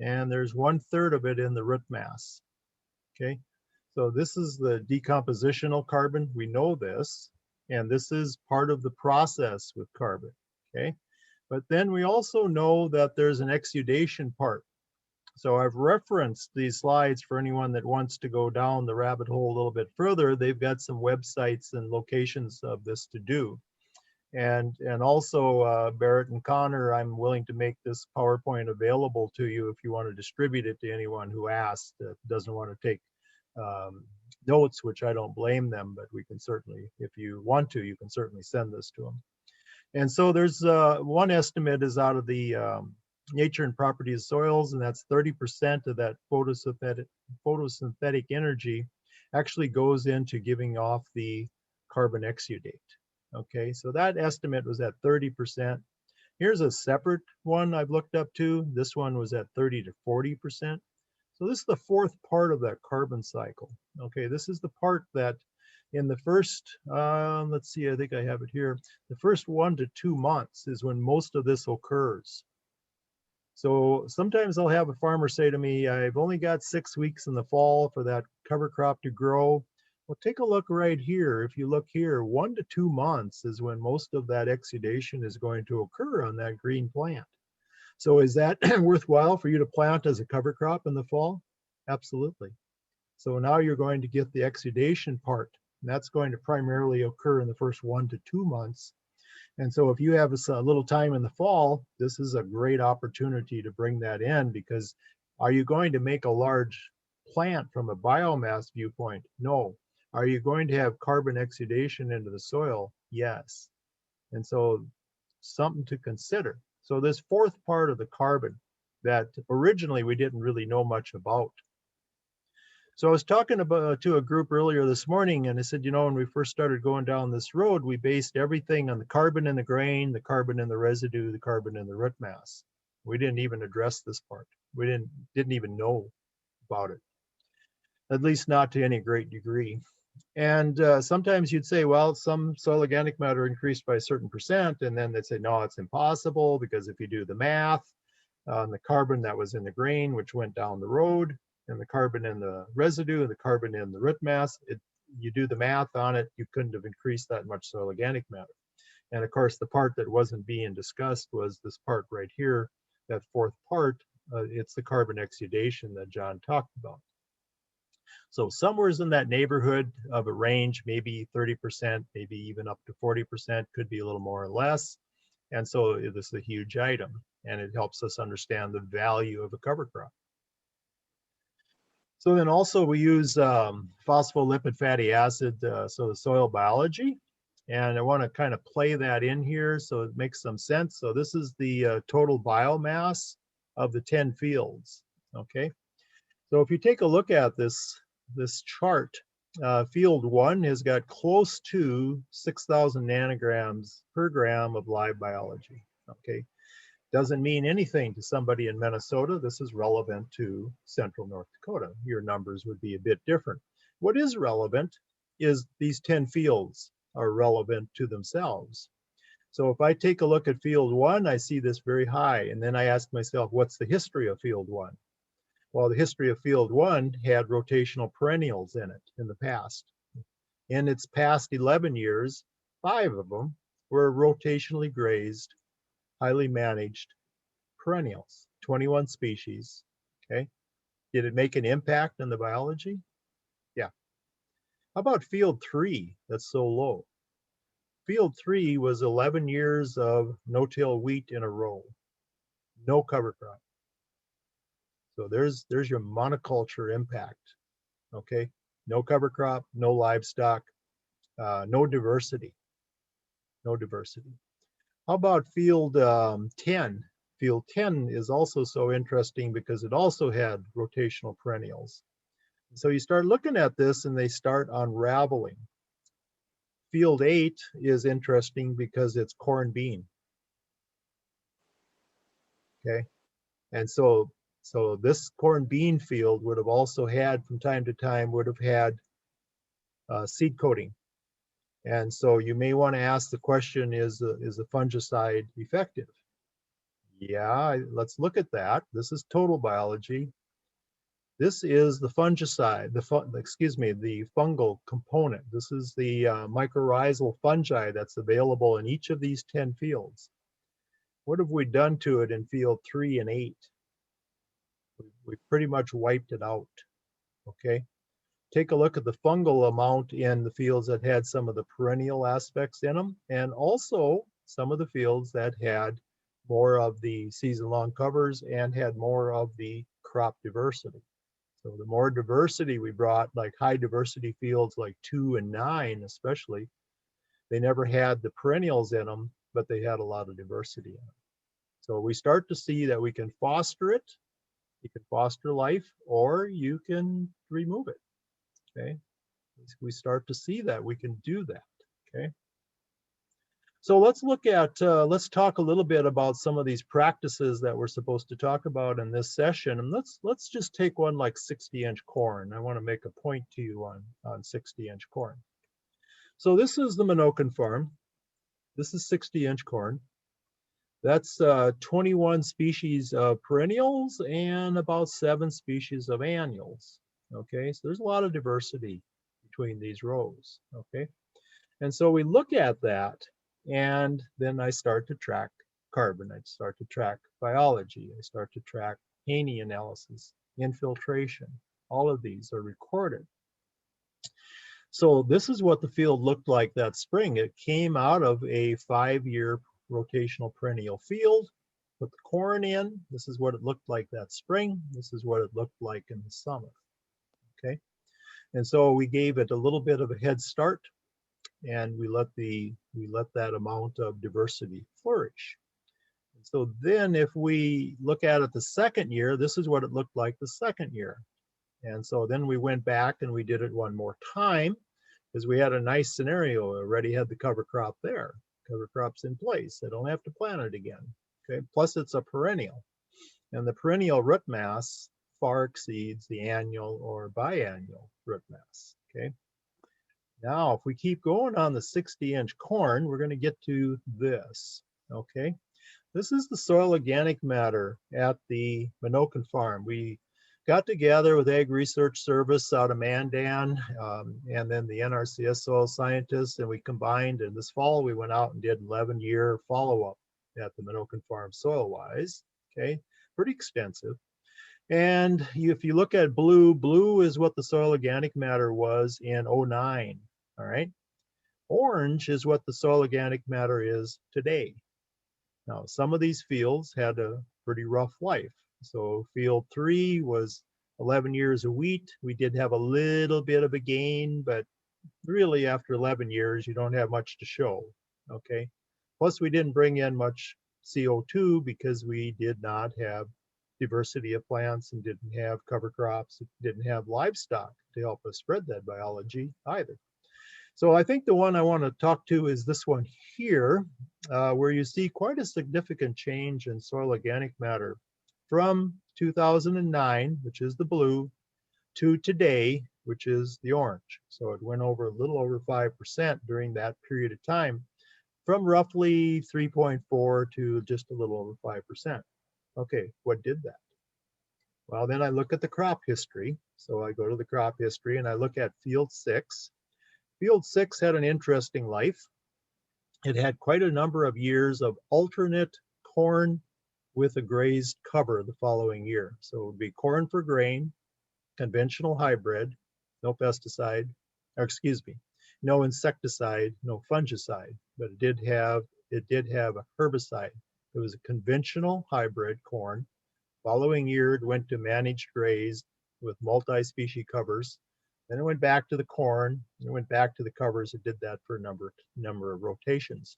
Speaker 4: and there's 1/3 of it in the root mass. Okay, so this is the decompositional carbon. We know this, and this is part of the process with carbon. Okay, but then we also know that there's an exudation part. So I've referenced these slides for anyone that wants to go down the rabbit hole a little bit further. They've got some websites and locations of this to do. And also Barrett and Connor, I'm willing to make this PowerPoint available to you if you want to distribute it to anyone who asks, that doesn't want to take notes, which I don't blame them, but we can certainly, if you want to, you can certainly send this to them. And so there's one estimate is out of the nature and properties of soils, and that's 30% of that photosynthetic energy actually goes into giving off the carbon exudate. Okay, so that estimate was at 30%. Here's a separate one I've looked up to. This one was at 30 to 40%. So this is the fourth part of that carbon cycle. Okay, this is the part that in the first, let's see, I think I have it here. The first 1 to 2 months is when most of this occurs. So sometimes I'll have a farmer say to me, I've only got 6 weeks in the fall for that cover crop to grow. Well, take a look right here. If you look here, 1 to 2 months is when most of that exudation is going to occur on that green plant. So is that worthwhile for you to plant as a cover crop in the fall? Absolutely. So now you're going to get the exudation part, and that's going to primarily occur in the first 1 to 2 months. And so if you have a little time in the fall, this is a great opportunity to bring that in, because are you going to make a large plant from a biomass viewpoint? No. Are you going to have carbon exudation into the soil? Yes. And so something to consider. So this fourth part of the carbon that originally we didn't really know much about. So I was talking to a group earlier this morning, and I said, you know, when we first started going down this road, we based everything on the carbon in the grain, the carbon in the residue, the carbon in the root mass. We didn't even address this part. We didn't even know about it, at least not to any great degree. And sometimes you'd say, well, some soil organic matter increased by a certain percent, and then they'd say, no, it's impossible, because if you do the math on the carbon that was in the grain, which went down the road, and the carbon in the residue and the carbon in the root mass, you do the math on it, you couldn't have increased that much soil organic matter. And of course, the part that wasn't being discussed was this part right here, that fourth part, it's the carbon exudation that John talked about. So somewhere's in that neighborhood of a range, maybe 30%, maybe even up to 40%, could be a little more or less. And so this is a huge item, and it helps us understand the value of a cover crop. So then also we use phospholipid fatty acid, so the soil biology. And I want to kind of play that in here so it makes some sense. So this is the total biomass of the 10 fields, okay? So if you take a look at this chart, field 1 has got close to 6,000 nanograms per gram of live biology, okay? Doesn't mean anything to somebody in Minnesota. This is relevant to central North Dakota. Your numbers would be a bit different. What is relevant is these 10 fields are relevant to themselves. So if I take a look at field 1, I see this very high. And then I ask myself, what's the history of field 1? Well, the history of field 1 had rotational perennials in it in the past. In its past 11 years, 5 of them were rotationally grazed, highly managed perennials, 21 species, okay? Did it make an impact on the biology? Yeah. How about field 3, that's so low? Field 3 was 11 years of no-till wheat in a row, no cover crop. So there's your monoculture impact, okay? No cover crop, no livestock, no diversity, no diversity. How about field 10? Field 10 is also so interesting because it also had rotational perennials. So you start looking at this and they start unraveling. Field 8 is interesting because it's corn bean. Okay, and so this corn bean field would have also had, from time to time, would have had seed coating. And so you may want to ask the question, is the fungicide effective? Yeah, let's look at that. This is total biology. This is the fungicide, the fungal component. This is the mycorrhizal fungi that's available in each of these 10 fields. What have we done to it in field 3 and 8? We pretty much wiped it out, okay? Take a look at the fungal amount in the fields that had some of the perennial aspects in them, and also some of the fields that had more of the season-long covers and had more of the crop diversity. So the more diversity we brought, like high diversity fields like 2 and 9 especially, they never had the perennials in them, but they had a lot of diversity in them. So we start to see that we can foster it. You can foster life, or you can remove it. Okay. We start to see that we can do that. Okay. So let's look at, let's talk a little bit about some of these practices that we're supposed to talk about in this session. And let's just take one like 60-inch corn. I want to make a point to you on 60-inch corn. So this is the Menoken Farm. This is 60-inch corn. That's 21 species of perennials and about 7 species of annuals. Okay, so there's a lot of diversity between these rows. Okay, and so we look at that, and then I start to track carbon. I start to track biology. I start to track Haney analysis, infiltration. All of these are recorded. So this is what the field looked like that spring. It came out of a 5-year rotational perennial field. Put the corn in. This is what it looked like that spring. This is what it looked like in the summer. Okay, and so we gave it a little bit of a head start, and we let that amount of diversity flourish. And so then if we look at it the second year, this is what it looked like the second year. And so then we went back and we did it one more time, because we had a nice scenario. We already had the cover crop there. Cover crop's in place. I don't have to plant it again. Okay. Plus it's a perennial, and the perennial root mass far exceeds the annual or biannual root mass. Okay. Now, if we keep going on the 60-inch corn, we're going to get to this. Okay. This is the soil organic matter at the Menoken Farm. We got together with Ag Research Service out of Mandan, and then the NRCS soil scientists, and we combined. And this fall, we went out and did an 11-year follow-up at the Menoken Farm soil-wise. Okay, pretty extensive. And if you look at blue is what the soil organic matter was in '09. All right. Orange is what the soil organic matter is today. Now, some of these fields had a pretty rough life. So field 3 was 11 years of wheat. We did have a little bit of a gain, but really after 11 years, you don't have much to show. Okay. Plus, we didn't bring in much CO2 because we did not have diversity of plants and didn't have cover crops, didn't have livestock to help us spread that biology either. So I think the one I want to talk to is this one here, where you see quite a significant change in soil organic matter from 2009, which is the blue, to today, which is the orange. So it went over a little over 5% during that period of time, from roughly 3.4 to just a little over 5%. Okay, what did that? Well, then I look at the crop history. So I go to the crop history and I look at field 6. Field 6 had an interesting life. It had quite a number of years of alternate corn with a grazed cover the following year. So it would be corn for grain, conventional hybrid, no pesticide, or excuse me, no insecticide, no fungicide, but it did have a herbicide. It was a conventional hybrid corn. Following year, it went to managed grazed with multi-species covers. Then it went back to the corn, it went back to the covers. It did that for a number of rotations.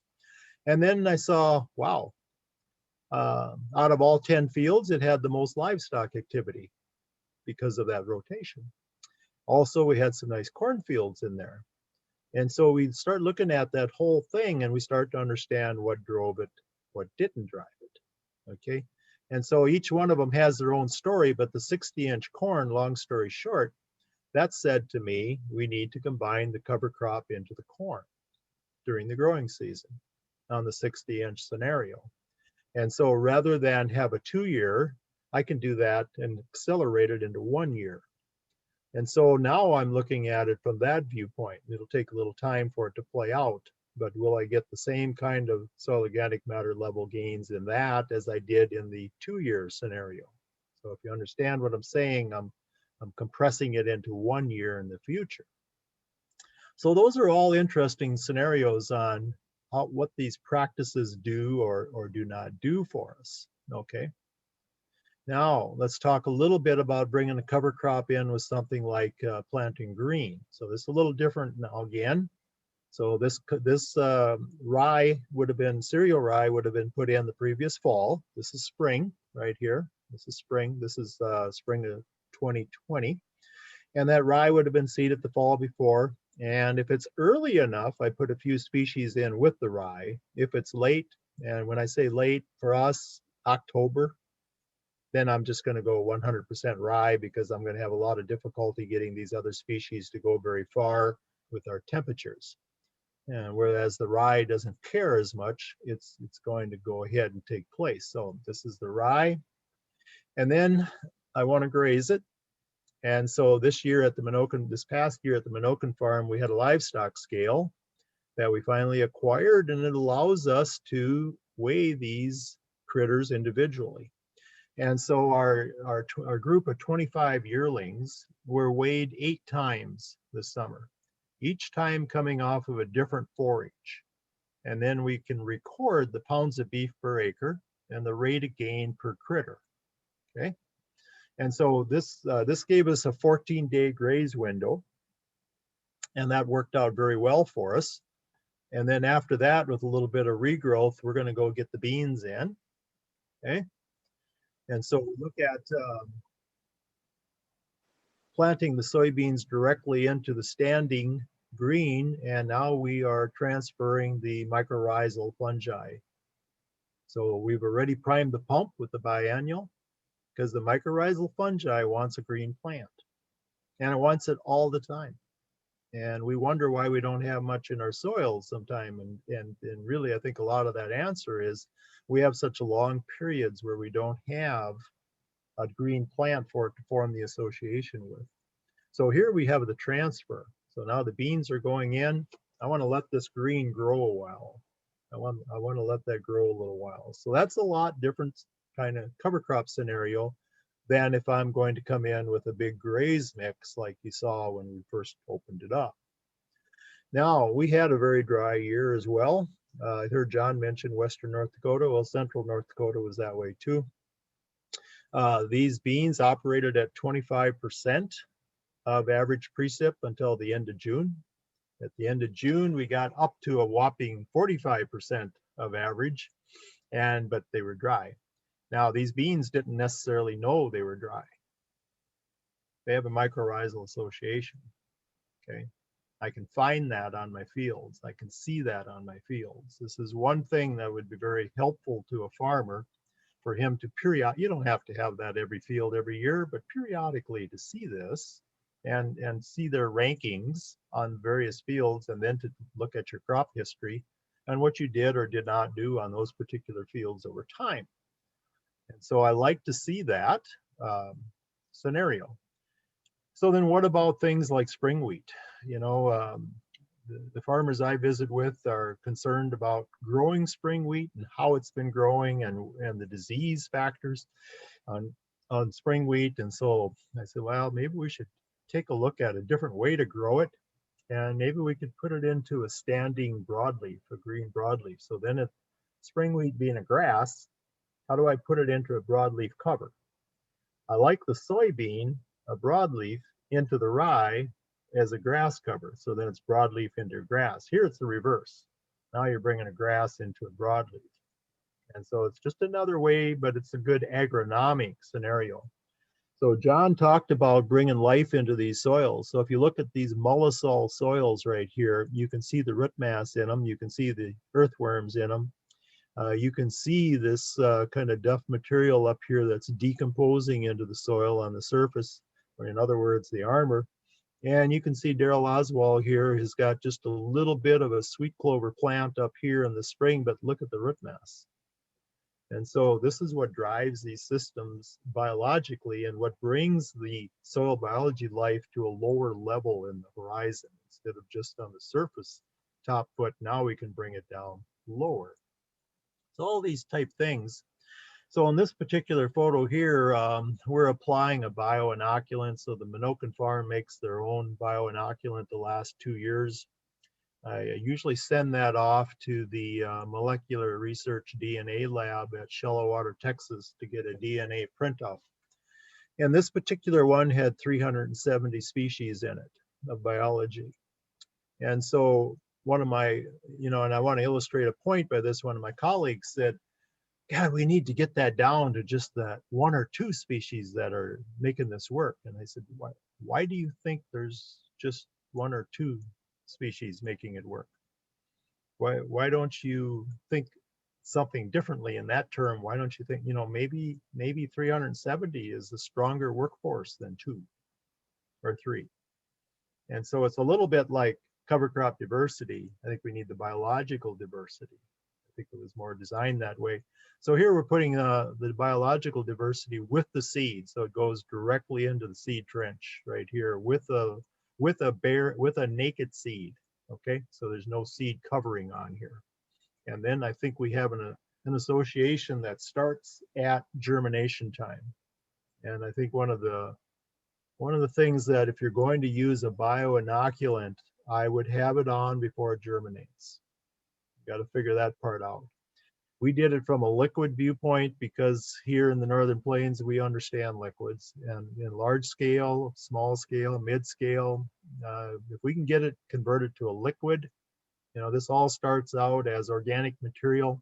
Speaker 4: And then I saw, wow, out of all 10 fields, it had the most livestock activity because of that rotation. Also, we had some nice cornfields in there. And so we start looking at that whole thing and we start to understand what drove it, what didn't drive it, okay? And so each one of them has their own story, but the 60-inch corn, long story short, that said to me, we need to combine the cover crop into the corn during the growing season on the 60-inch scenario. And so rather than have a 2-year, I can do that and accelerate it into 1 year. And so now I'm looking at it from that viewpoint. It'll take a little time for it to play out, but will I get the same kind of soil organic matter level gains in that as I did in the 2-year scenario? So if you understand what I'm saying, I'm compressing it into 1 year in the future. So those are all interesting scenarios on what these practices do or do not do for us, okay? Now, let's talk a little bit about bringing a cover crop in with something like planting green. So this is a little different now again. So this rye would have been, cereal rye would have been put in the previous fall. This is spring right here. This is spring. This is spring of 2020. And that rye would have been seeded the fall before. And if it's early enough, I put a few species in with the rye. If it's late, and when I say late, for us, October, then I'm just going to go 100% rye, because I'm going to have a lot of difficulty getting these other species to go very far with our temperatures. And whereas the rye doesn't care as much, it's going to go ahead and take place. So this is the rye. And then I want to graze it. And so this year at the Menoken, this past year at the Menoken Farm, we had a livestock scale that we finally acquired, and it allows us to weigh these critters individually. And so our group of 25 yearlings were weighed 8 times this summer, each time coming off of a different forage. And then we can record the pounds of beef per acre and the rate of gain per critter, okay? And so this gave us a 14-day graze window, and that worked out very well for us. And then after that, with a little bit of regrowth, we're going to go get the beans in, okay? And so we look at planting the soybeans directly into the standing green, and now we are transferring the mycorrhizal fungi. So we've already primed the pump with the biennial, because the mycorrhizal fungi wants a green plant, and it wants it all the time. And we wonder why we don't have much in our soils sometime. And really, I think a lot of that answer is we have such long periods where we don't have a green plant for it to form the association with. So here we have the transfer. So now the beans are going in. I want to let this green grow a while. I want to let that grow a little while. So that's a lot different kind of cover crop scenario than if I'm going to come in with a big graze mix like you saw when we first opened it up. Now, we had a very dry year as well. I heard John mention Western North Dakota. Well, Central North Dakota was that way too. These beans operated at 25% of average precip until the end of June. At the end of June, we got up to a whopping 45% of average, but they were dry. Now, these beans didn't necessarily know they were dry. They have a mycorrhizal association, okay? I can find that on my fields. I can see that on my fields. This is one thing that would be very helpful to a farmer, for him to you don't have to have that every field every year, but periodically to see this and see their rankings on various fields, and then to look at your crop history and what you did or did not do on those particular fields over time. And so I like to see that scenario. So then what about things like spring wheat? You know, the farmers I visit with are concerned about growing spring wheat and how it's been growing, and the disease factors on spring wheat. And so I said, well, maybe we should take a look at a different way to grow it. And maybe we could put it into a standing broadleaf, a green broadleaf. So then if spring wheat being a grass, how do I put it into a broadleaf cover? I like the soybean, a broadleaf, into the rye as a grass cover. So then it's broadleaf into grass. Here it's the reverse. Now you're bringing a grass into a broadleaf. And so it's just another way, but it's a good agronomic scenario. So John talked about bringing life into these soils. So if you look at these mollisol soils right here, you can see the root mass in them. You can see the earthworms in them. You can see this kind of duff material up here that's decomposing into the soil on the surface, or in other words, the armor. And you can see Daryl Oswald here has got just a little bit of a sweet clover plant up here in the spring, but look at the root mass. And so this is what drives these systems biologically, and what brings the soil biology life to a lower level in the horizon. Instead of just on the surface top foot, now we can bring it down lower. So all these type things. So in this particular photo here, we're applying a bioinoculant. So the Menoken Farm makes their own bioinoculant the last 2 years. I usually send that off to the molecular research DNA lab at Shallowater, Texas, to get a DNA print-off. And this particular one had 370 species in it of biology. And so one of my, and I want to illustrate a point by this, one of my colleagues said, God, we need to get that down to just that 1 or 2 species that are making this work. And I said, why do you think there's just 1 or 2 species making it work? Why don't you think something differently in that term? Why don't you think, maybe 370 is a stronger workforce than 2 or 3? And so it's a little bit like cover crop diversity. I think we need the biological diversity. I think it was more designed that way. So here we're putting the biological diversity with the seed. So it goes directly into the seed trench right here with a naked seed. Okay, so there's no seed covering on here. And then I think we have an association that starts at germination time. And I think one of the things that if you're going to use a bioinoculant, I would have it on before it germinates. You got to figure that part out. We did it from a liquid viewpoint because here in the Northern Plains, we understand liquids, and in large scale, small scale, mid scale, if we can get it converted to a liquid, this all starts out as organic material,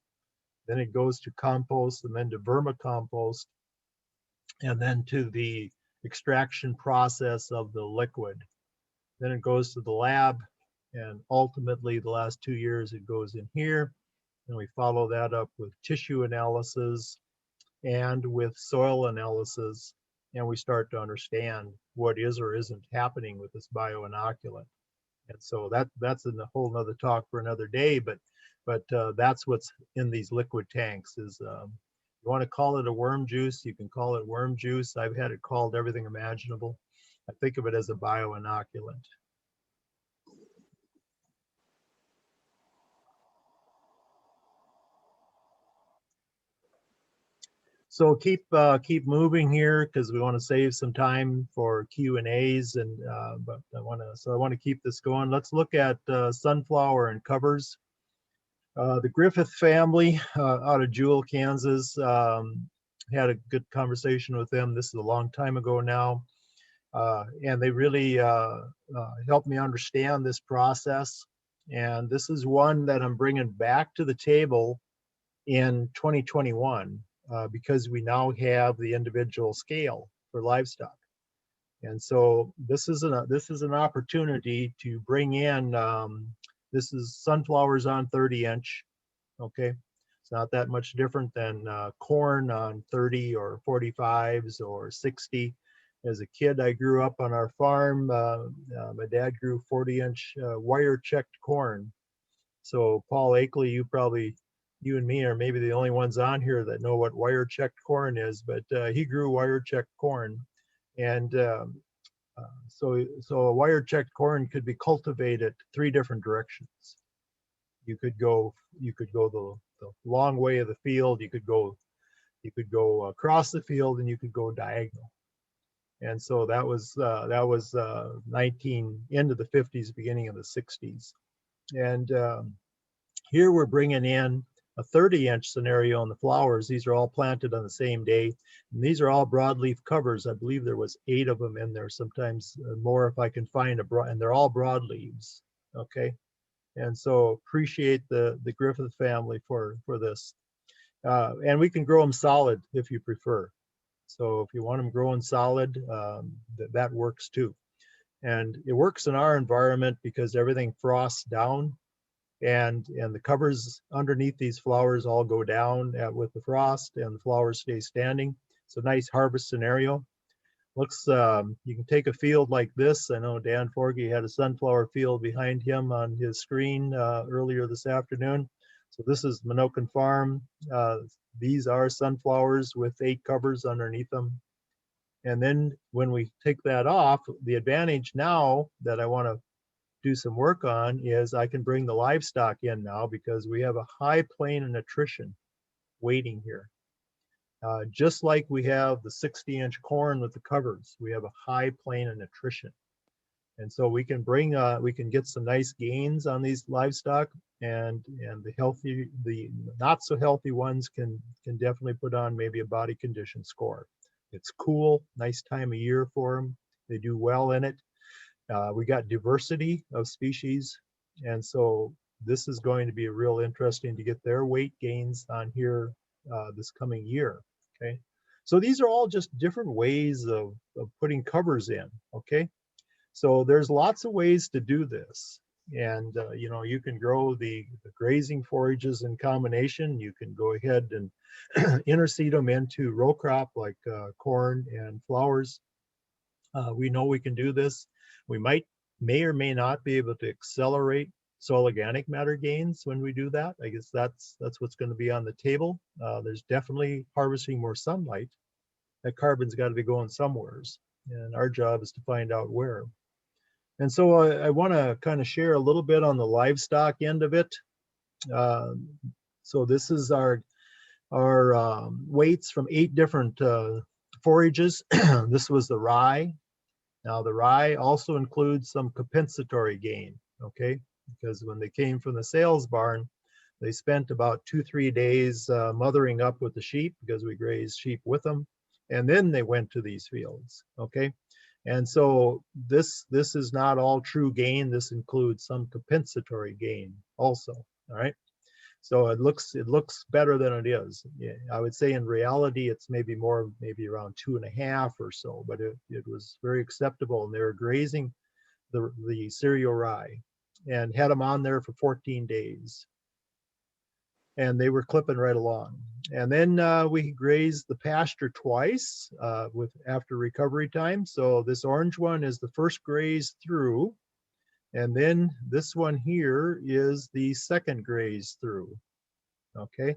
Speaker 4: then it goes to compost, and then to vermicompost, and then to the extraction process of the liquid. Then it goes to the lab, and ultimately the last 2 years it goes in here, and we follow that up with tissue analysis and with soil analysis, and we start to understand what is or isn't happening with this bioinoculant. And so that's a whole nother talk for another day, but that's what's in these liquid tanks. Is you want to call it a worm juice, you can call it worm juice. I've had it called everything imaginable. I think of it as a bioinoculant. So keep moving here because we want to save some time for Q&As, but I want to keep this going. Let's look at sunflower and covers. The Griffith family out of Jewel, Kansas, had a good conversation with them. This is a long time ago now, and they really helped me understand this process. And this is one that I'm bringing back to the table in 2021. Because we now have the individual scale for livestock. And so this is an opportunity to bring in, this is sunflowers on 30-inch, okay? It's not that much different than corn on 30 or 45s or 60. As a kid, I grew up on our farm. My dad grew 40-inch wire-checked corn. So Paul Akeley, you and me are maybe the only ones on here that know what wire-checked corn is, but he grew wire-checked corn. And so a wire-checked corn could be cultivated 3 different directions. You could go the long way of the field, you could go across the field, and you could go diagonal. And so that was into the 50s, beginning of the 60s. And here we're bringing in a 30-inch scenario on the flowers. These are all planted on the same day. And these are all broadleaf covers. I believe there was 8 of them in there, sometimes more if I can find and they're all broadleaves, okay? And so appreciate the Griffith family for this. And we can grow them solid if you prefer. So if you want them growing solid, that works too. And it works in our environment because everything frosts down. And the covers underneath these flowers all go down with the frost, and the flowers stay standing. It's a nice harvest scenario. Looks, you can take a field like this. I know Dan Forgey had a sunflower field behind him on his screen earlier this afternoon. So this is Menoken Farm. These are sunflowers with 8 covers underneath them. And then when we take that off, the advantage now that I want to do some work on is I can bring the livestock in now because we have a high plane of nutrition waiting here. Just like we have the 60-inch corn with the covers, we have a high plane of nutrition. And so we can get some nice gains on these livestock, and the not so healthy ones can definitely put on maybe a body condition score. It's cool, nice time of year for them. They do well in it. We got diversity of species And so this is going to be real interesting to get their weight gains on here this coming year. Okay. So these are all just different ways of putting covers in. Okay. So there's lots of ways to do this. And, you know, you can grow the grazing forages in combination. You can go ahead and interseed them into row crop like corn and flowers. We know we can do this. We may or may not be able to accelerate soil organic matter gains when we do that. I guess that's what's going to be on the table. There's definitely harvesting more sunlight. That carbon's got to be going somewheres, and our job is to find out where. And so I want to kind of share a little bit on the livestock end of it. So this is our weights from 8 different forages. This was the rye. Now the rye also includes some compensatory gain, okay? Because when they came from the sales barn, they spent about 2-3 days mothering up with the sheep, because we grazed sheep with them. And then they went to these fields, okay? And so this is not all true gain. This includes some compensatory gain also, all right? So it looks better than it is. Yeah, I would say in reality, it's maybe around 2.5 or so, but it was very acceptable. And they were grazing the cereal rye and had them on there for 14 days. And they were clipping right along. And then we grazed the pasture twice after recovery time. So this orange one is the first graze through. And then this one here is the second graze through. Okay.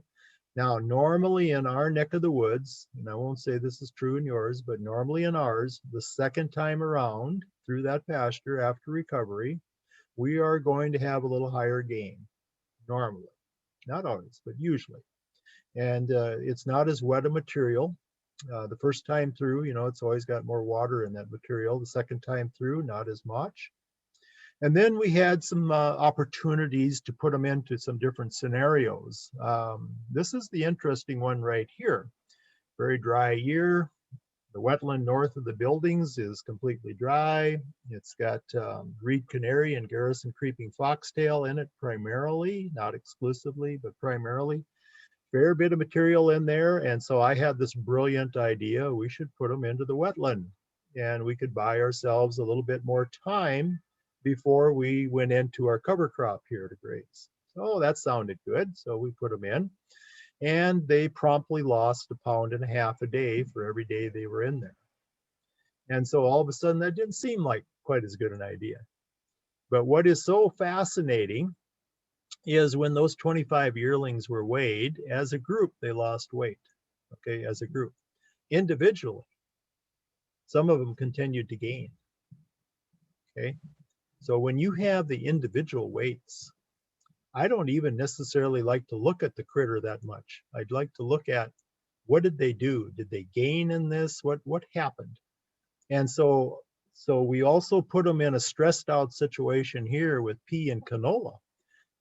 Speaker 4: Now, normally in our neck of the woods, and I won't say this is true in yours, but normally in ours, the second time around through that pasture after recovery, we are going to have a little higher gain, normally. Not always, but usually. And it's not as wet a material. The first time through, you know, it's always got more water in that material. The second time through, not as much. And then we had some opportunities to put them into some different scenarios. This is the interesting one right here. Very dry year. The wetland north of the buildings is completely dry. It's got reed canary and Garrison creeping foxtail in it primarily, not exclusively, but primarily. Fair bit of material in there. And so I had this brilliant idea. We should put them into the wetland, and we could buy ourselves a little bit more time before we went into our cover crop here to graze. So that sounded good. So we put them in, and they promptly lost 1.5 pounds a day for every day they were in there. And so all of a sudden that didn't seem like quite as good an idea. But what is so fascinating is when those 25 yearlings were weighed, as a group, they lost weight, okay, as a group. Individually, some of them continued to gain, okay? So when you have the individual weights, I don't even necessarily like to look at the critter that much. I'd like to look at, what did they do? Did they gain in this? What happened? And so we also put them in a stressed out situation here with pea and canola.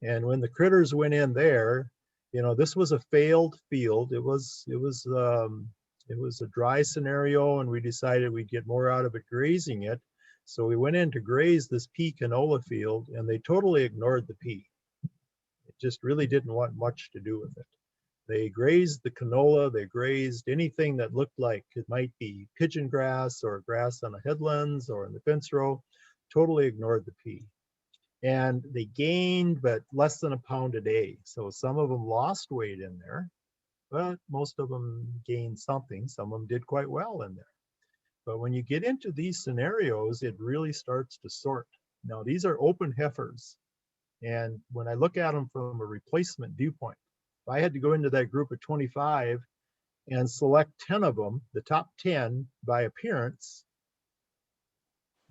Speaker 4: And when the critters went in there, you know, this was a failed field. It was a dry scenario, and we decided we'd get more out of it grazing it. So we went in to graze this pea canola field, and they totally ignored the pea. It just really didn't want much to do with it. They grazed the canola, they grazed anything that looked like it might be pigeon grass or grass on the headlands or in the fence row, totally ignored the pea. And they gained, but less than 1 pound a day. So some of them lost weight in there, but most of them gained something. Some of them did quite well in there. But when you get into these scenarios, it really starts to sort. Now, these are open heifers. And when I look at them from a replacement viewpoint, if I had to go into that group of 25 and select 10 of them, the top 10 by appearance,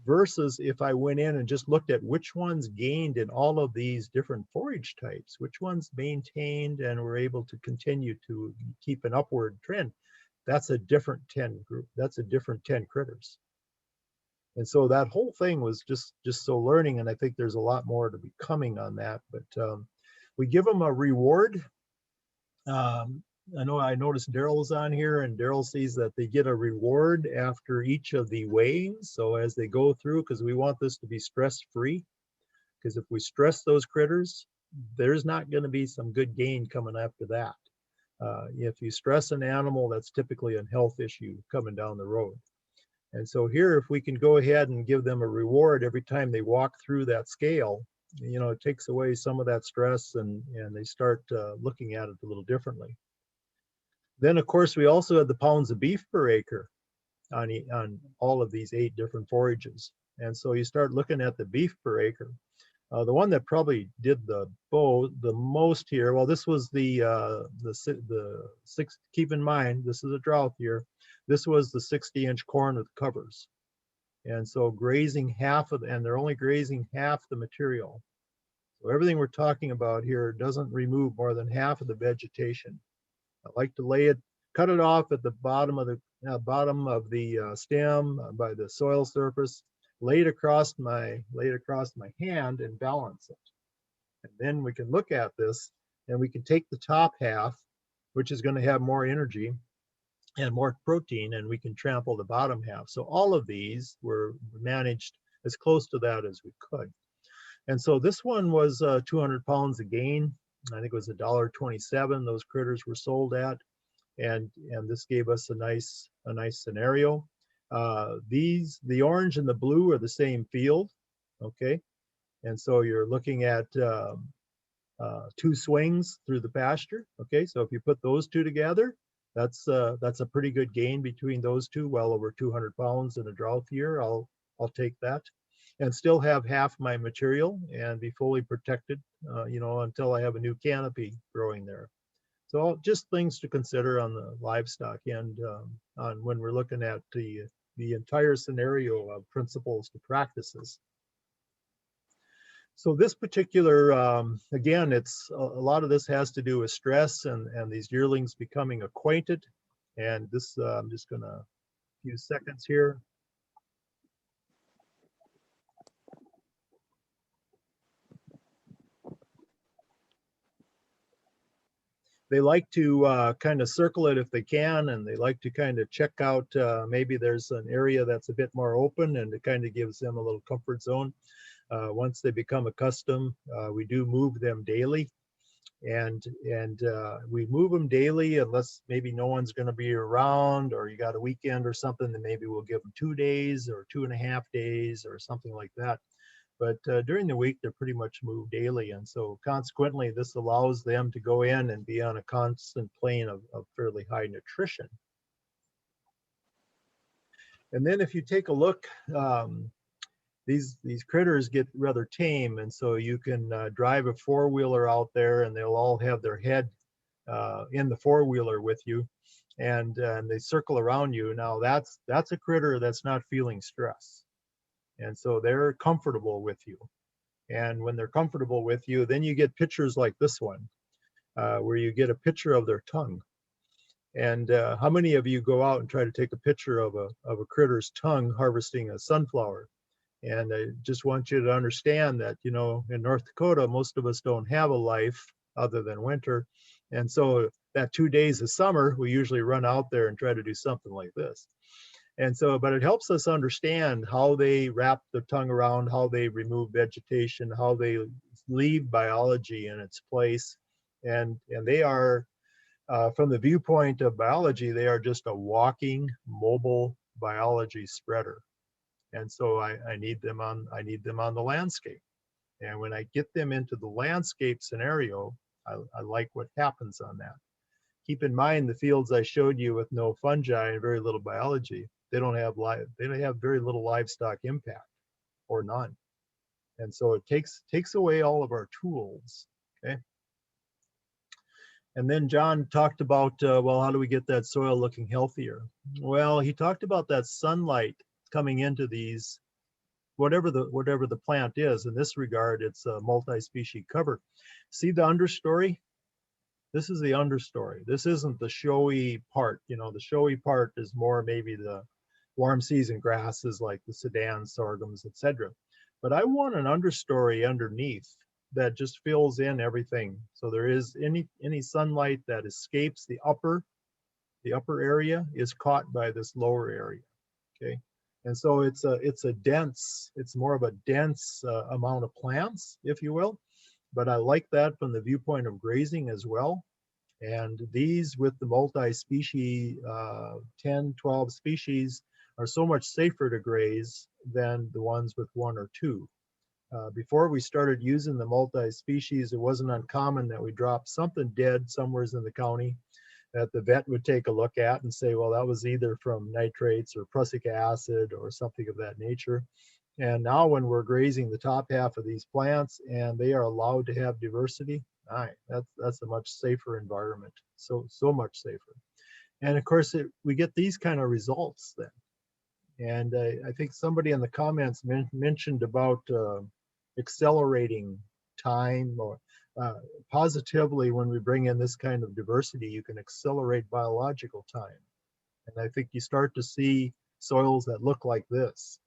Speaker 4: versus if I went in and just looked at which ones gained in all of these different forage types, which ones maintained and were able to continue to keep an upward trend, that's a different 10 group. That's a different 10 critters. And so that whole thing was just so learning, and I think there's a lot more to be coming on that. But we give them a reward. I noticed Daryl's on here, and Daryl sees that they get a reward after each of the weighings. So as they go through, because we want this to be stress-free. because if we stress those critters, there's not going to be some good gain coming after that. If you stress an animal, that's typically a health issue coming down the road. And so here, if we can go ahead and give them a reward every time they walk through that scale, you know, it takes away some of that stress, and they start looking at it a little differently. Then, of course, we also had the pounds of beef per acre on all of these 8 different forages. And so you start looking at the beef per acre. The one that probably did the most here, well, this was the 6, keep in mind, this is a drought year. This was the 60-inch corn with covers. And so grazing half of, and they're only grazing half the material. So everything we're talking about here doesn't remove more than half of the vegetation. I like to lay it, cut it off at the bottom of the stem by the soil surface, lay it across my hand and balance it. And then we can look at this, and we can take the top half, which is going to have more energy and more protein, and we can trample the bottom half. So all of these were managed as close to that as we could. And so this one was 200 pounds a gain. I think it was $1.27 those critters were sold at, and this gave us a nice scenario. The orange and the blue are the same field, okay? And so you're looking at 2 swings through the pasture, okay? So if you put those 2 together, that's a pretty good gain between those 2, well over 200 pounds in a drought year. I'll take that, and still have half my material and be fully protected, you know, until I have a new canopy growing there. So just things to consider on the livestock end, on when we're looking at the entire scenario of principles to practices. So this particular, again, it's a lot of this has to do with stress and these yearlings becoming acquainted. And this, I'm just gonna, a few seconds here. They like to kind of circle it if they can, and they like to kind of check out, maybe there's an area that's a bit more open, and it kind of gives them a little comfort zone. Once they become accustomed, we do move them daily, and we move them daily unless maybe no one's going to be around, or you got a weekend or something, then maybe we'll give them 2 days or 2.5 days or something like that. But during the week, they're pretty much moved daily. And so consequently, this allows them to go in and be on a constant plane of fairly high nutrition. And then if you take a look, these critters get rather tame. And so you can drive a 4-wheeler out there, and they'll all have their head in the 4-wheeler with you, and they circle around you. Now that's a critter that's not feeling stress. And so they're comfortable with you. And when they're comfortable with you, then you get pictures like this one, where you get a picture of their tongue. And how many of you go out and try to take a picture of a critter's tongue harvesting a sunflower? And I just want you to understand that, you know, in North Dakota, most of us don't have a life other than winter. And so that 2 days of summer, we usually run out there and try to do something like this. And so, but it helps us understand how they wrap their tongue around, how they remove vegetation, how they leave biology in its place. And they are, from the viewpoint of biology, they are just a walking mobile biology spreader. And so I need them on the landscape. And when I get them into the landscape scenario, I like what happens on that. Keep in mind the fields I showed you with no fungi and very little biology, they don't have very little livestock impact, or none. And so it takes away all of our tools, okay? And then John talked about, well, how do we get that soil looking healthier? Well, he talked about that sunlight coming into these, whatever the plant is. In this regard, it's a multi-species cover. See the understory? This is the understory. This isn't the showy part. You know, the showy part is more maybe the warm season grasses like the Sudan sorghums, etc. But I want an understory underneath that just fills in everything. So there is any sunlight that escapes the upper area is caught by this lower area, okay? And so it's more of a dense amount of plants, if you will. But I like that from the viewpoint of grazing as well. And these with the multi-species, 10, 12 species, are so much safer to graze than the ones with one or two. Before we started using the multi-species, it wasn't uncommon that we dropped something dead somewhere in the county that the vet would take a look at and say, well, that was either from nitrates or prussic acid or something of that nature. And now when we're grazing the top half of these plants and they are allowed to have diversity, all right, that's a much safer environment. So much safer. And of course, we get these kind of results then. And I think somebody in the comments mentioned about accelerating time, or positively when we bring in this kind of diversity, you can accelerate biological time. And I think you start to see soils that look like this.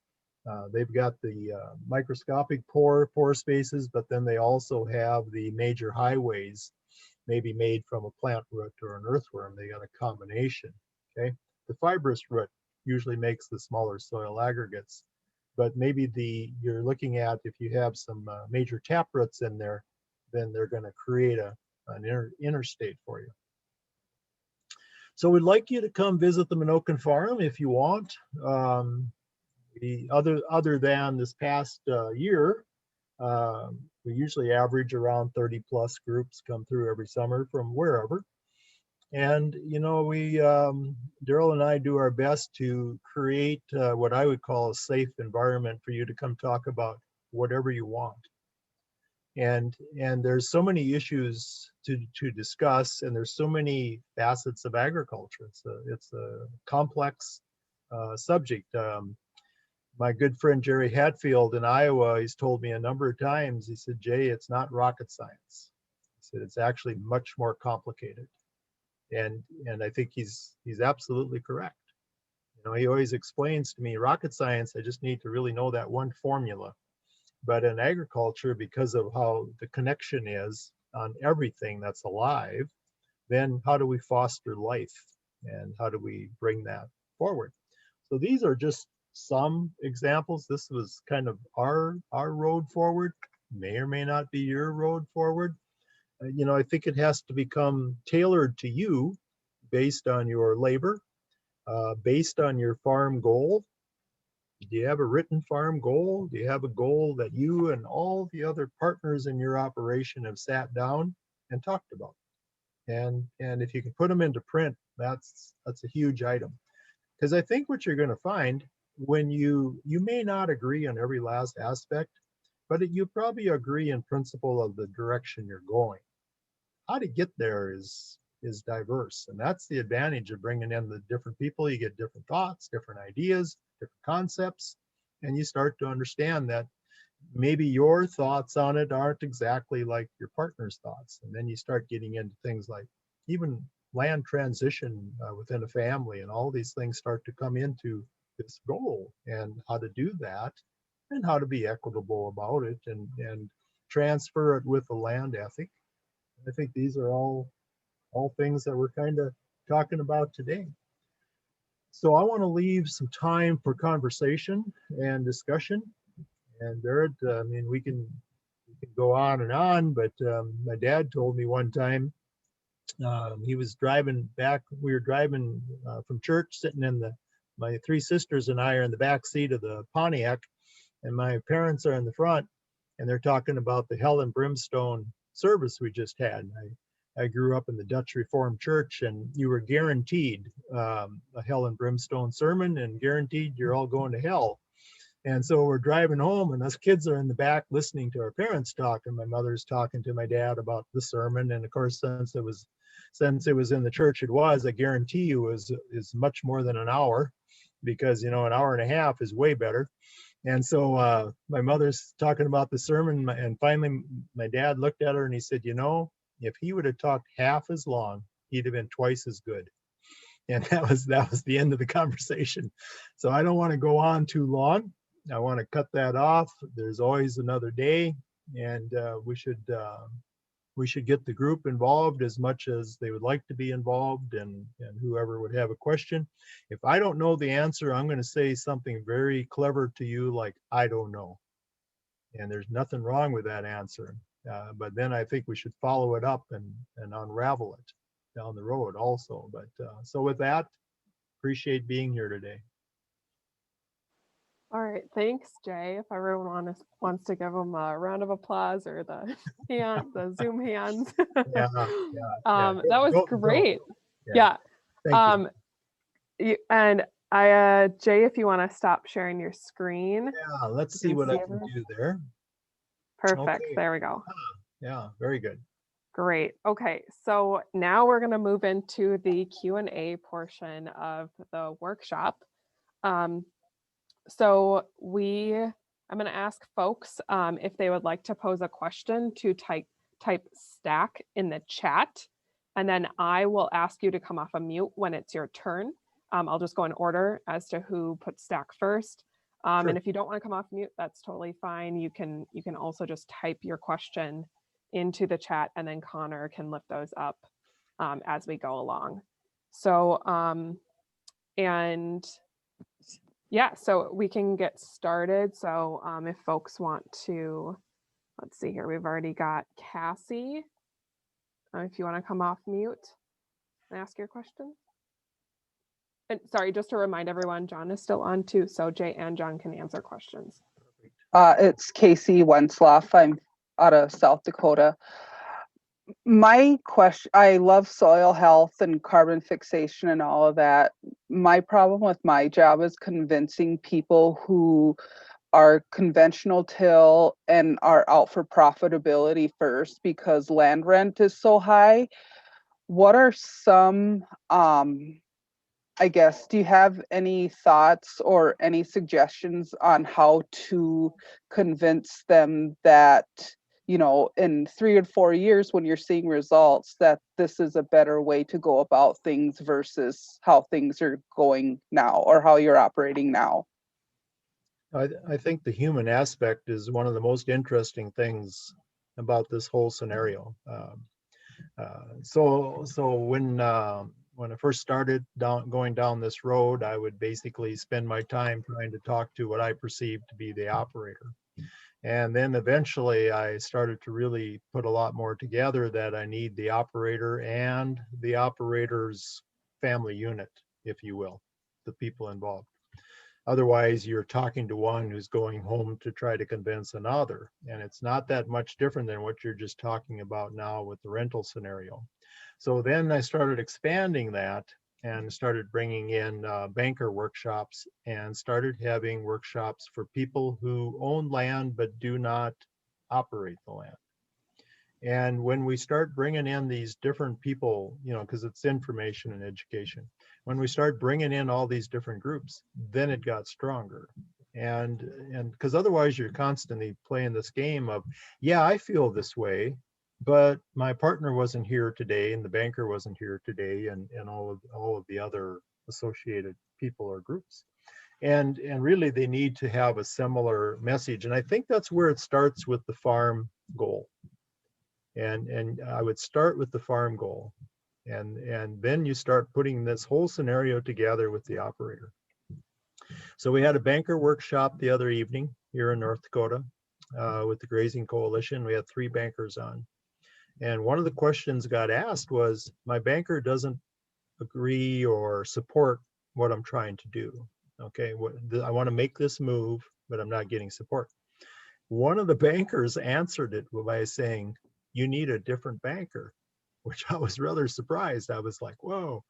Speaker 4: They've got the microscopic pore spaces, but then they also have the major highways, maybe made from a plant root or an earthworm. They got a combination, okay? The fibrous root usually makes the smaller soil aggregates, but maybe you're looking at, if you have some major tap roots in there, then they're going to create an interstate for you. So we'd like you to come visit the Menoken Farm if you want. Other than this past year, we usually average around 30 plus groups come through every summer from wherever. And, you know, Daryl and I do our best to create what I would call a safe environment for you to come talk about whatever you want. And there's so many issues to discuss, and there's so many facets of agriculture. It's a complex subject. My good friend Jerry Hatfield in Iowa, he's told me a number of times, he said, Jay, it's not rocket science. He said, it's actually much more complicated. And I think he's absolutely correct. You know, he always explains to me, rocket science, I just need to really know that one formula. But in agriculture, because of how the connection is on everything that's alive, then how do we foster life? And how do we bring that forward? So these are just some examples. This was kind of our road forward, may or may not be your road forward. You know, I think it has to become tailored to you based on your labor, based on your farm goal. Do you have a written farm goal? Do you have a goal that you and all the other partners in your operation have sat down and talked about? And if you can put them into print, that's a huge item. Because I think what you're going to find, when you may not agree on every last aspect, but you probably agree in principle of the direction you're going. How to get there is diverse, and that's the advantage of bringing in the different people. You get different thoughts, different ideas, different concepts, and you start to understand that maybe your thoughts on it aren't exactly like your partner's thoughts. And then you start getting into things like even land transition within a family, and all these things start to come into this goal and how to do that and how to be equitable about it and transfer it with a land ethic. I think these are all things that we're kind of talking about today. So I want to leave some time for conversation and discussion. And Barrett, I mean, we can go on and on, but my dad told me one time, he was driving back, we were driving from church, sitting in my three sisters and I are in the back seat of the Pontiac, and my parents are in the front, and they're talking about the hell and brimstone service we just had. I grew up in the Dutch Reformed Church, and you were guaranteed a hell and brimstone sermon, and guaranteed you're all going to hell. And so we're driving home, and us kids are in the back listening to our parents talk, and my mother's talking to my dad about the sermon. And of course, since it was in the church, I guarantee you is much more than an hour, because you know an hour and a half is way better. And so my mother's talking about the sermon, and finally my dad looked at her and he said, you know, if he would have talked half as long, he'd have been twice as good. And that was the end of the conversation. So I don't want to go on too long. I want to cut that off. There's always another day, and we should we should get the group involved as much as they would like to be involved, and whoever would have a question. If I don't know the answer, I'm going to say something very clever to you like, I don't know. And there's nothing wrong with that answer. But then I think we should follow it up and unravel it down the road also. But so with that, appreciate being here today.
Speaker 3: All right, thanks, Jay. If everyone wants to give him a round of applause or the the Zoom hands.
Speaker 4: Yeah.
Speaker 3: That was great.
Speaker 4: Yeah. Thank
Speaker 3: And Jay, if you want to stop sharing your screen.
Speaker 4: Yeah, let's see what I can do there.
Speaker 3: Perfect.
Speaker 4: Okay.
Speaker 3: There we go.
Speaker 4: Yeah, very good.
Speaker 3: Great. Okay, so now we're going to move into the Q&A portion of the workshop. So I'm going to ask folks if they would like to pose a question to type stack in the chat, and then I will ask you to come off a mute when it's your turn. I'll just go in order as to who puts stack first.
Speaker 4: Sure.
Speaker 3: And if you don't want to come off mute, that's totally fine. You can also just type your question into the chat, and then Connor can lift those up as we go along. So, and yeah, so we can get started. So if folks want to, let's see here, we've already got Cassie. If you want to come off mute and ask your question. And sorry, just to remind everyone, John is still on too, so Jay and John can answer questions.
Speaker 5: It's Casey Wensloff. I'm out of South Dakota. My question, I love soil health and carbon fixation and all of that. My problem with my job is convincing people who are conventional till and are out for profitability first because land rent is so high. What are some, I guess, do you have any thoughts or any suggestions on how to convince them that, you know, in 3 or 4 years when you're seeing results, that this is a better way to go about things versus how things are going now or how you're operating now?
Speaker 4: I think the human aspect is one of the most interesting things about this whole scenario. So when I first started going down this road, I would basically spend my time trying to talk to what I perceived to be the operator. And then eventually I started to really put a lot more together that I need the operator and the operator's family unit, if you will, the people involved. Otherwise, you're talking to one who's going home to try to convince another. And it's not that much different than what you're just talking about now with the rental scenario. So then I started expanding that and started bringing in banker workshops and started having workshops for people who own land but do not operate the land. And when we start bringing in these different people, you know, because it's information and education, when we start bringing in all these different groups, then it got stronger. And because otherwise you're constantly playing this game of, yeah, I feel this way, but my partner wasn't here today and the banker wasn't here today, and all of the other associated people or groups. And really they need to have a similar message. And I think that's where it starts with the farm goal. And I would start with the farm goal. And then you start putting this whole scenario together with the operator. So we had a banker workshop the other evening here in North Dakota with the Grazing Coalition. We had 3 bankers on. And one of the questions got asked was, my banker doesn't agree or support what I'm trying to do. Okay, I want to make this move, but I'm not getting support. One of the bankers answered it by saying, you need a different banker, which I was rather surprised. I was like, whoa.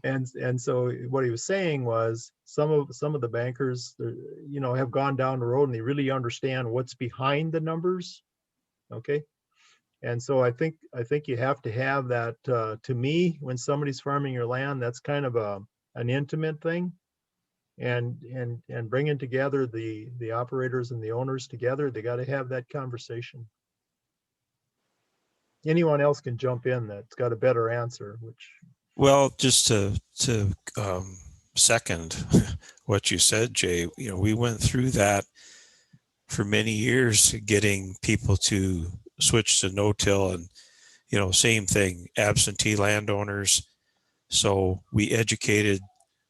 Speaker 4: And so what he was saying was some of the bankers, you know, have gone down the road and they really understand what's behind the numbers. Okay. And so I think you have to have that, to me, when somebody's farming your land, that's kind of an intimate thing. And bringing together the operators and the owners together, they got to have that conversation. Anyone else can jump in that's got a better answer, which.
Speaker 2: Well, just to second what you said, Jay, you know, we went through that for many years, getting people to switch to no-till, and Same thing, absentee landowners. So we educated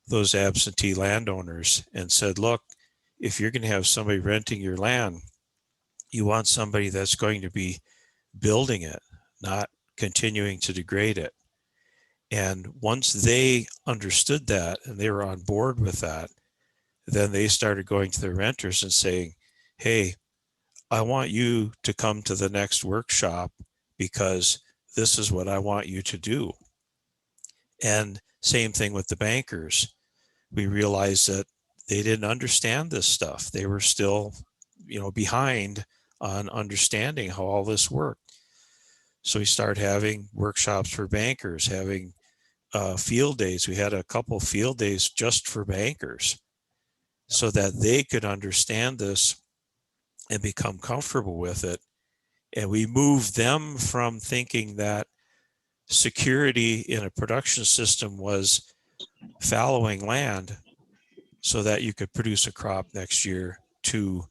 Speaker 2: those absentee landowners and said, look, if you're going to have somebody renting your land, you want somebody that's going to be building it, not continuing to degrade it. And once they understood that and they were on board with that, then they started going to their renters and saying, hey, I want you to come to the next workshop because this is what I want you to do. And same thing with the bankers. We realized that they didn't understand this stuff. They were still, behind on understanding how all this worked. So we started having workshops for bankers, having field days. We had a couple field days just for bankers so that they could understand this and become comfortable with it. And we moved them from thinking that security in a production system was fallowing land so that you could produce a crop next year to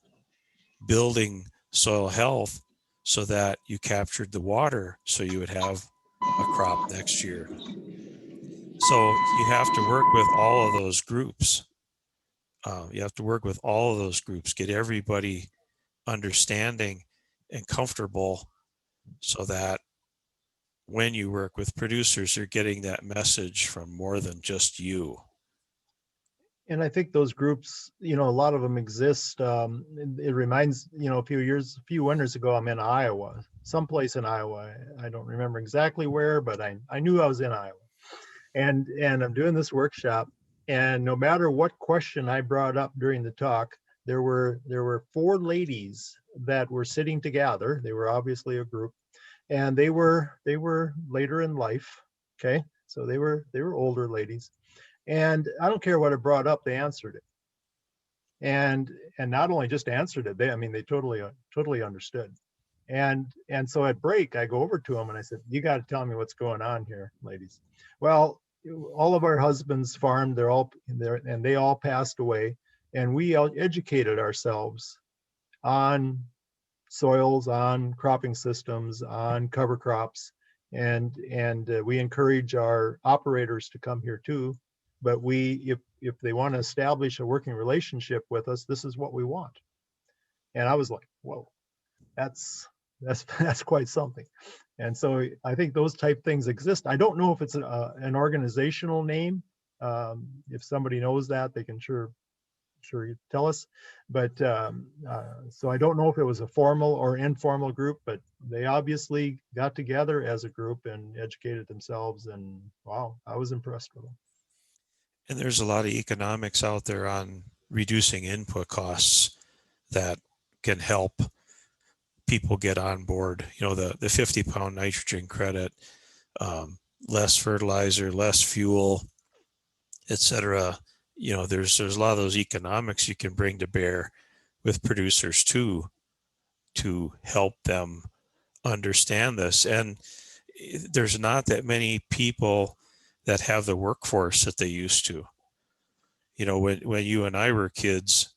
Speaker 2: building soil health so that you captured the water so you would have a crop next year. So you have to work with all of those groups. Get everybody understanding and comfortable so that when you work with producers, you're getting that message from more than just you.
Speaker 4: And I think those groups, a lot of them exist. It reminds, a few winters ago, I'm in Iowa, someplace in Iowa. I don't remember exactly where, but I knew I was in Iowa. And I'm doing this workshop, and no matter what question I brought up during the talk, there were 4 ladies that were sitting together. They were obviously a group, and they were later in life. Okay, so they were older ladies, and I don't care what I brought up, they answered it. And not only just answered it, they totally understood. And so at break, I go over to them and I said, you got to tell me what's going on here, ladies. Well, all of our husbands farmed, they're all there, and they all passed away. And we educated ourselves on soils, on cropping systems, on cover crops. And we encourage our operators to come here too. But if they want to establish a working relationship with us, this is what we want. And I was like, whoa, that's quite something. And so I think those type things exist. I don't know if it's an organizational name. If somebody knows that, they can sure tell us. But so I don't know if it was a formal or informal group, but they obviously got together as a group and educated themselves. And wow, I was impressed with them.
Speaker 2: And there's a lot of economics out there on reducing input costs that can help people get on board. The 50-pound nitrogen credit, less fertilizer, less fuel, etc. There's a lot of those economics you can bring to bear with producers too, to help them understand this. And there's not that many people that have the workforce that they used to. When you and I were kids,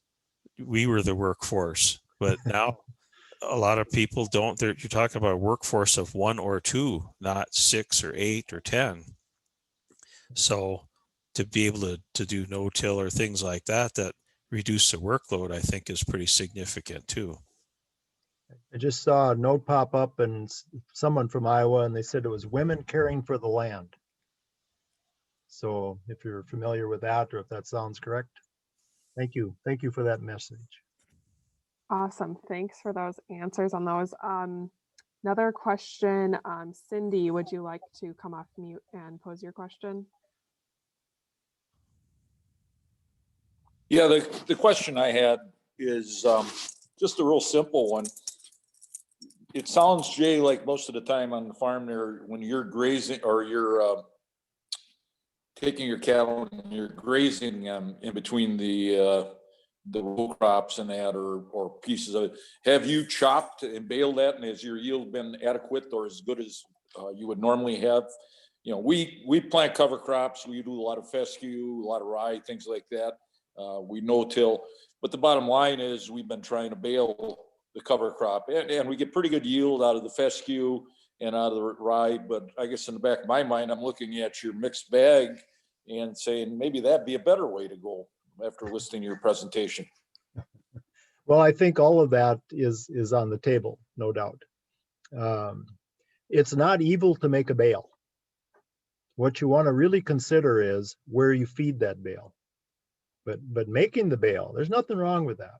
Speaker 2: we were the workforce, but now a lot of people don't. You're talking about a workforce of 1 or 2, not 6 or 8 or 10. So to be able to do no-till or things like that reduce the workload, I think is pretty significant too.
Speaker 4: I just saw a note pop up and someone from Iowa, and they said it was women caring for the land. So if you're familiar with that, or if that sounds correct, thank you. Thank you for that message.
Speaker 3: Awesome. Thanks for those answers on those. Another question, Cindy, would you like to come off mute and pose your question?
Speaker 6: Yeah, the question I had is just a real simple one. It sounds, Jay, like most of the time on the farm there, when you're grazing or you're taking your cattle and you're grazing in between the row crops and that, or pieces of it, have you chopped and baled that, and has your yield been adequate or as good as you would normally have? We plant cover crops. We do a lot of fescue, a lot of rye, things like that. We no-till, but the bottom line is we've been trying to bale the cover crop, and we get pretty good yield out of the fescue, and out of the rye. But I guess in the back of my mind, I'm looking at your mixed bag and saying maybe that'd be a better way to go after listening to your presentation.
Speaker 4: Well, I think all of that is on the table, no doubt. It's not evil to make a bale. What you want to really consider is where you feed that bale. But making the bale, there's nothing wrong with that.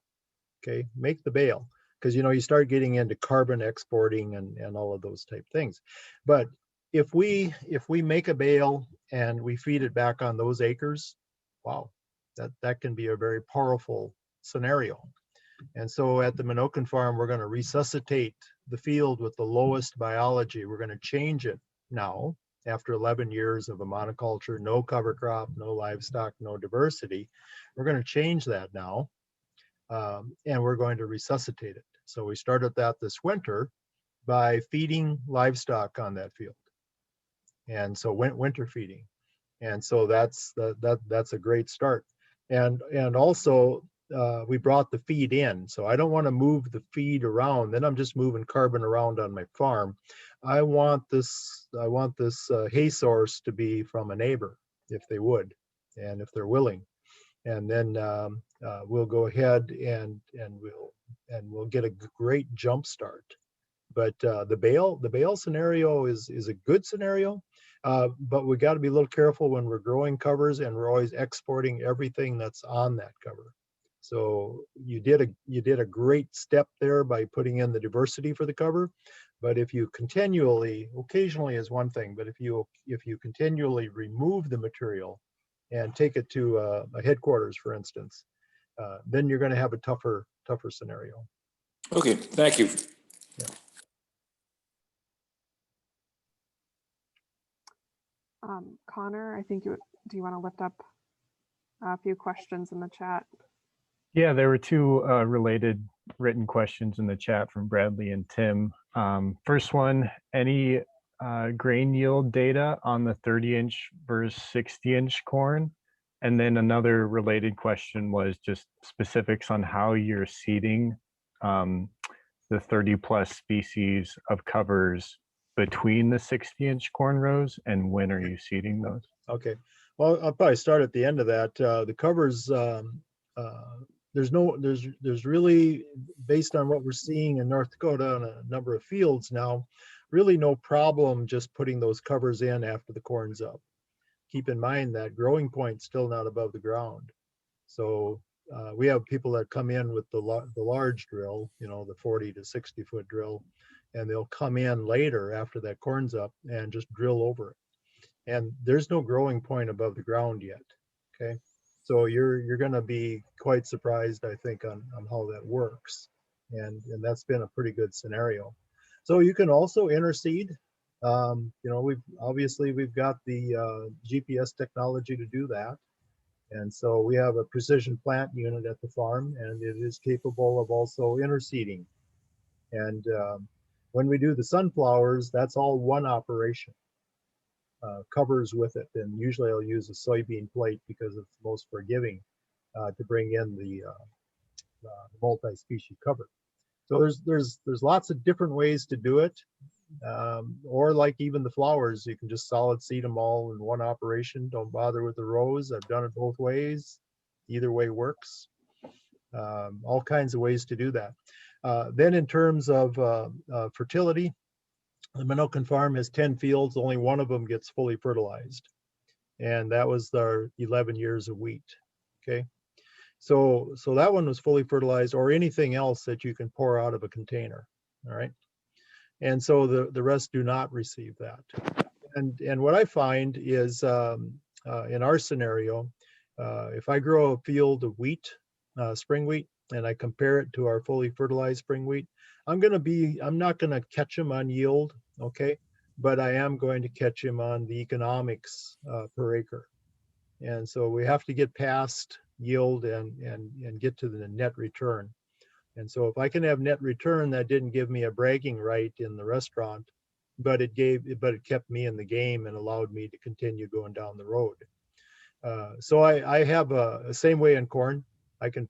Speaker 4: Okay, make the bale, because you start getting into carbon exporting and all of those type things. But if we make a bale and we feed it back on those acres, wow, that can be a very powerful scenario. And so at the Menoken Farm, we're going to resuscitate the field with the lowest biology. We're going to change it now after 11 years of a monoculture, no cover crop, no livestock, no diversity. We're going to change that now, and we're going to resuscitate it. So we started that this winter by feeding livestock on that field. And so winter feeding. And so that's a great start. And also, we brought the feed in. So I don't want to move the feed around. Then I'm just moving carbon around on my farm. I want this hay source to be from a neighbor, if they would, and if they're willing. And then we'll go ahead and we'll get a great jump start. But the bale scenario is a good scenario. But we got to be a little careful when we're growing covers, and we're always exporting everything that's on that cover. So you did a great step there by putting in the diversity for the cover. But if you continually, occasionally is one thing, but if you continually remove the material and take it to a headquarters, for instance, then you're going to have a tougher scenario.
Speaker 6: Okay, thank you.
Speaker 4: Yeah.
Speaker 3: Connor, I think do you want to lift up a few questions in the chat?
Speaker 1: Yeah, there were two related written questions in the chat from Bradley and Tim. First one, any grain yield data on the 30-inch versus 60-inch corn? And then another related question was just specifics on how you're seeding the 30+ species of covers between the 60-inch corn rows, and when are you seeding those?
Speaker 4: Okay, well, I'll probably start at the end of that. The covers, there's really, based on what we're seeing in North Dakota on a number of fields now, really no problem just putting those covers in after the corn's up. Keep in mind that growing point's still not above the ground. So we have people that come in with the large drill, the 40 to 60 foot drill, and they'll come in later after that corn's up and just drill over it. And there's no growing point above the ground yet, okay? So you're going to be quite surprised, I think, on how that works, and that's been a pretty good scenario. So you can also interseed. We've got the GPS technology to do that, and so we have a precision plant unit at the farm, and it is capable of also interseeding. And when we do the sunflowers, that's all one operation. Covers with it, and usually I'll use a soybean plate because it's most forgiving to bring in the multi-species cover. So there's lots of different ways to do it, or like even the flowers, you can just solid seed them all in one operation. Don't bother with the rows. I've done it both ways. Either way works. All kinds of ways to do that. Then in terms of fertility, the Menoken Farm has 10 fields, only one of them gets fully fertilized. And that was our 11 years of wheat, okay? So that one was fully fertilized, or anything else that you can pour out of a container, all right? And so the rest do not receive that. And what I find is in our scenario, if I grow a field of wheat, spring wheat, and I compare it to our fully fertilized spring wheat, I'm not gonna catch them on yield, okay? But I am going to catch him on the economics per acre. And so we have to get past yield and get to the net return. And so if I can have net return, that didn't give me a bragging right in the restaurant, but it kept me in the game and allowed me to continue going down the road. So I have a same way in corn. I can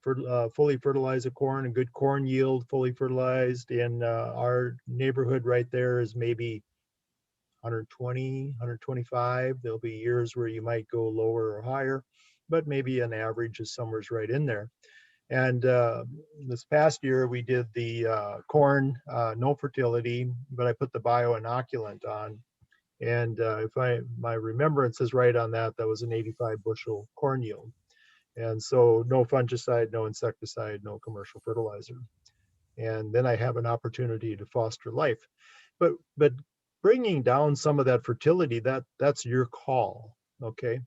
Speaker 4: fully fertilize a corn, a good corn yield, fully fertilized in our neighborhood right there is maybe 120, 125. There'll be years where you might go lower or higher, but maybe an average is somewhere right in there. And this past year we did the corn, no fertility, but I put the bioinoculant on. And if my remembrance is right on that, that was an 85 bushel corn yield. And so no fungicide, no insecticide, no commercial fertilizer. And then I have an opportunity to foster life. But bringing down some of that fertility, that's your call, okay?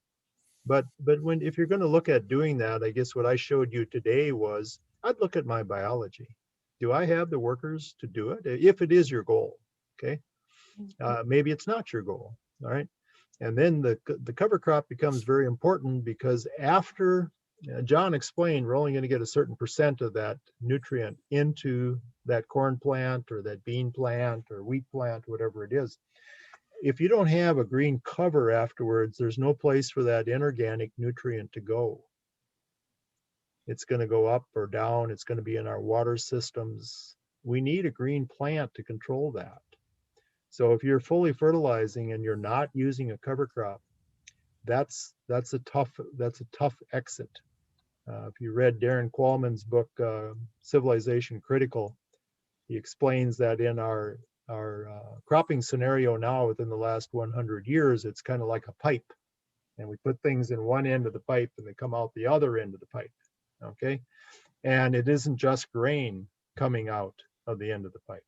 Speaker 4: But if you're going to look at doing that, I guess what I showed you today was I'd look at my biology. Do I have the workers to do it? If it is your goal, okay? Maybe it's not your goal, all right? And then the cover crop becomes very important because after John explained, we're only going to get a certain percent of that nutrient into that corn plant or that bean plant or wheat plant, whatever it is. If you don't have a green cover afterwards, there's no place for that inorganic nutrient to go. It's going to go up or down. It's going to be in our water systems. We need a green plant to control that. So if you're fully fertilizing and you're not using a cover crop, that's a tough exit. If you read Darren Qualman's book, Civilization Critical, he explains that in our cropping scenario now within the last 100 years, it's kind of like a pipe. And we put things in one end of the pipe and they come out the other end of the pipe, okay? And it isn't just grain coming out of the end of the pipe.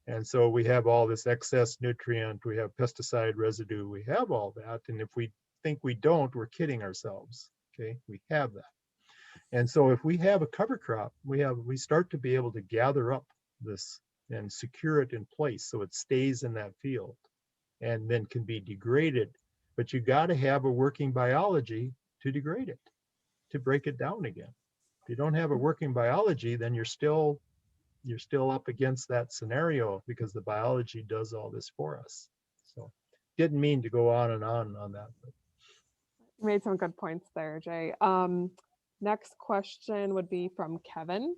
Speaker 4: And so we have all this excess nutrient, we have pesticide residue, we have all that. And if we think we don't, we're kidding ourselves, okay? We have that. And so if we have a cover crop, we start to be able to gather up this and secure it in place so it stays in that field and then can be degraded. But you got to have a working biology to degrade it, to break it down again. If you don't have a working biology, then you're still up against that scenario because the biology does all this for us. So didn't mean to go on that. But.
Speaker 3: You made some good points there, Jay. Next question would be from Kevin.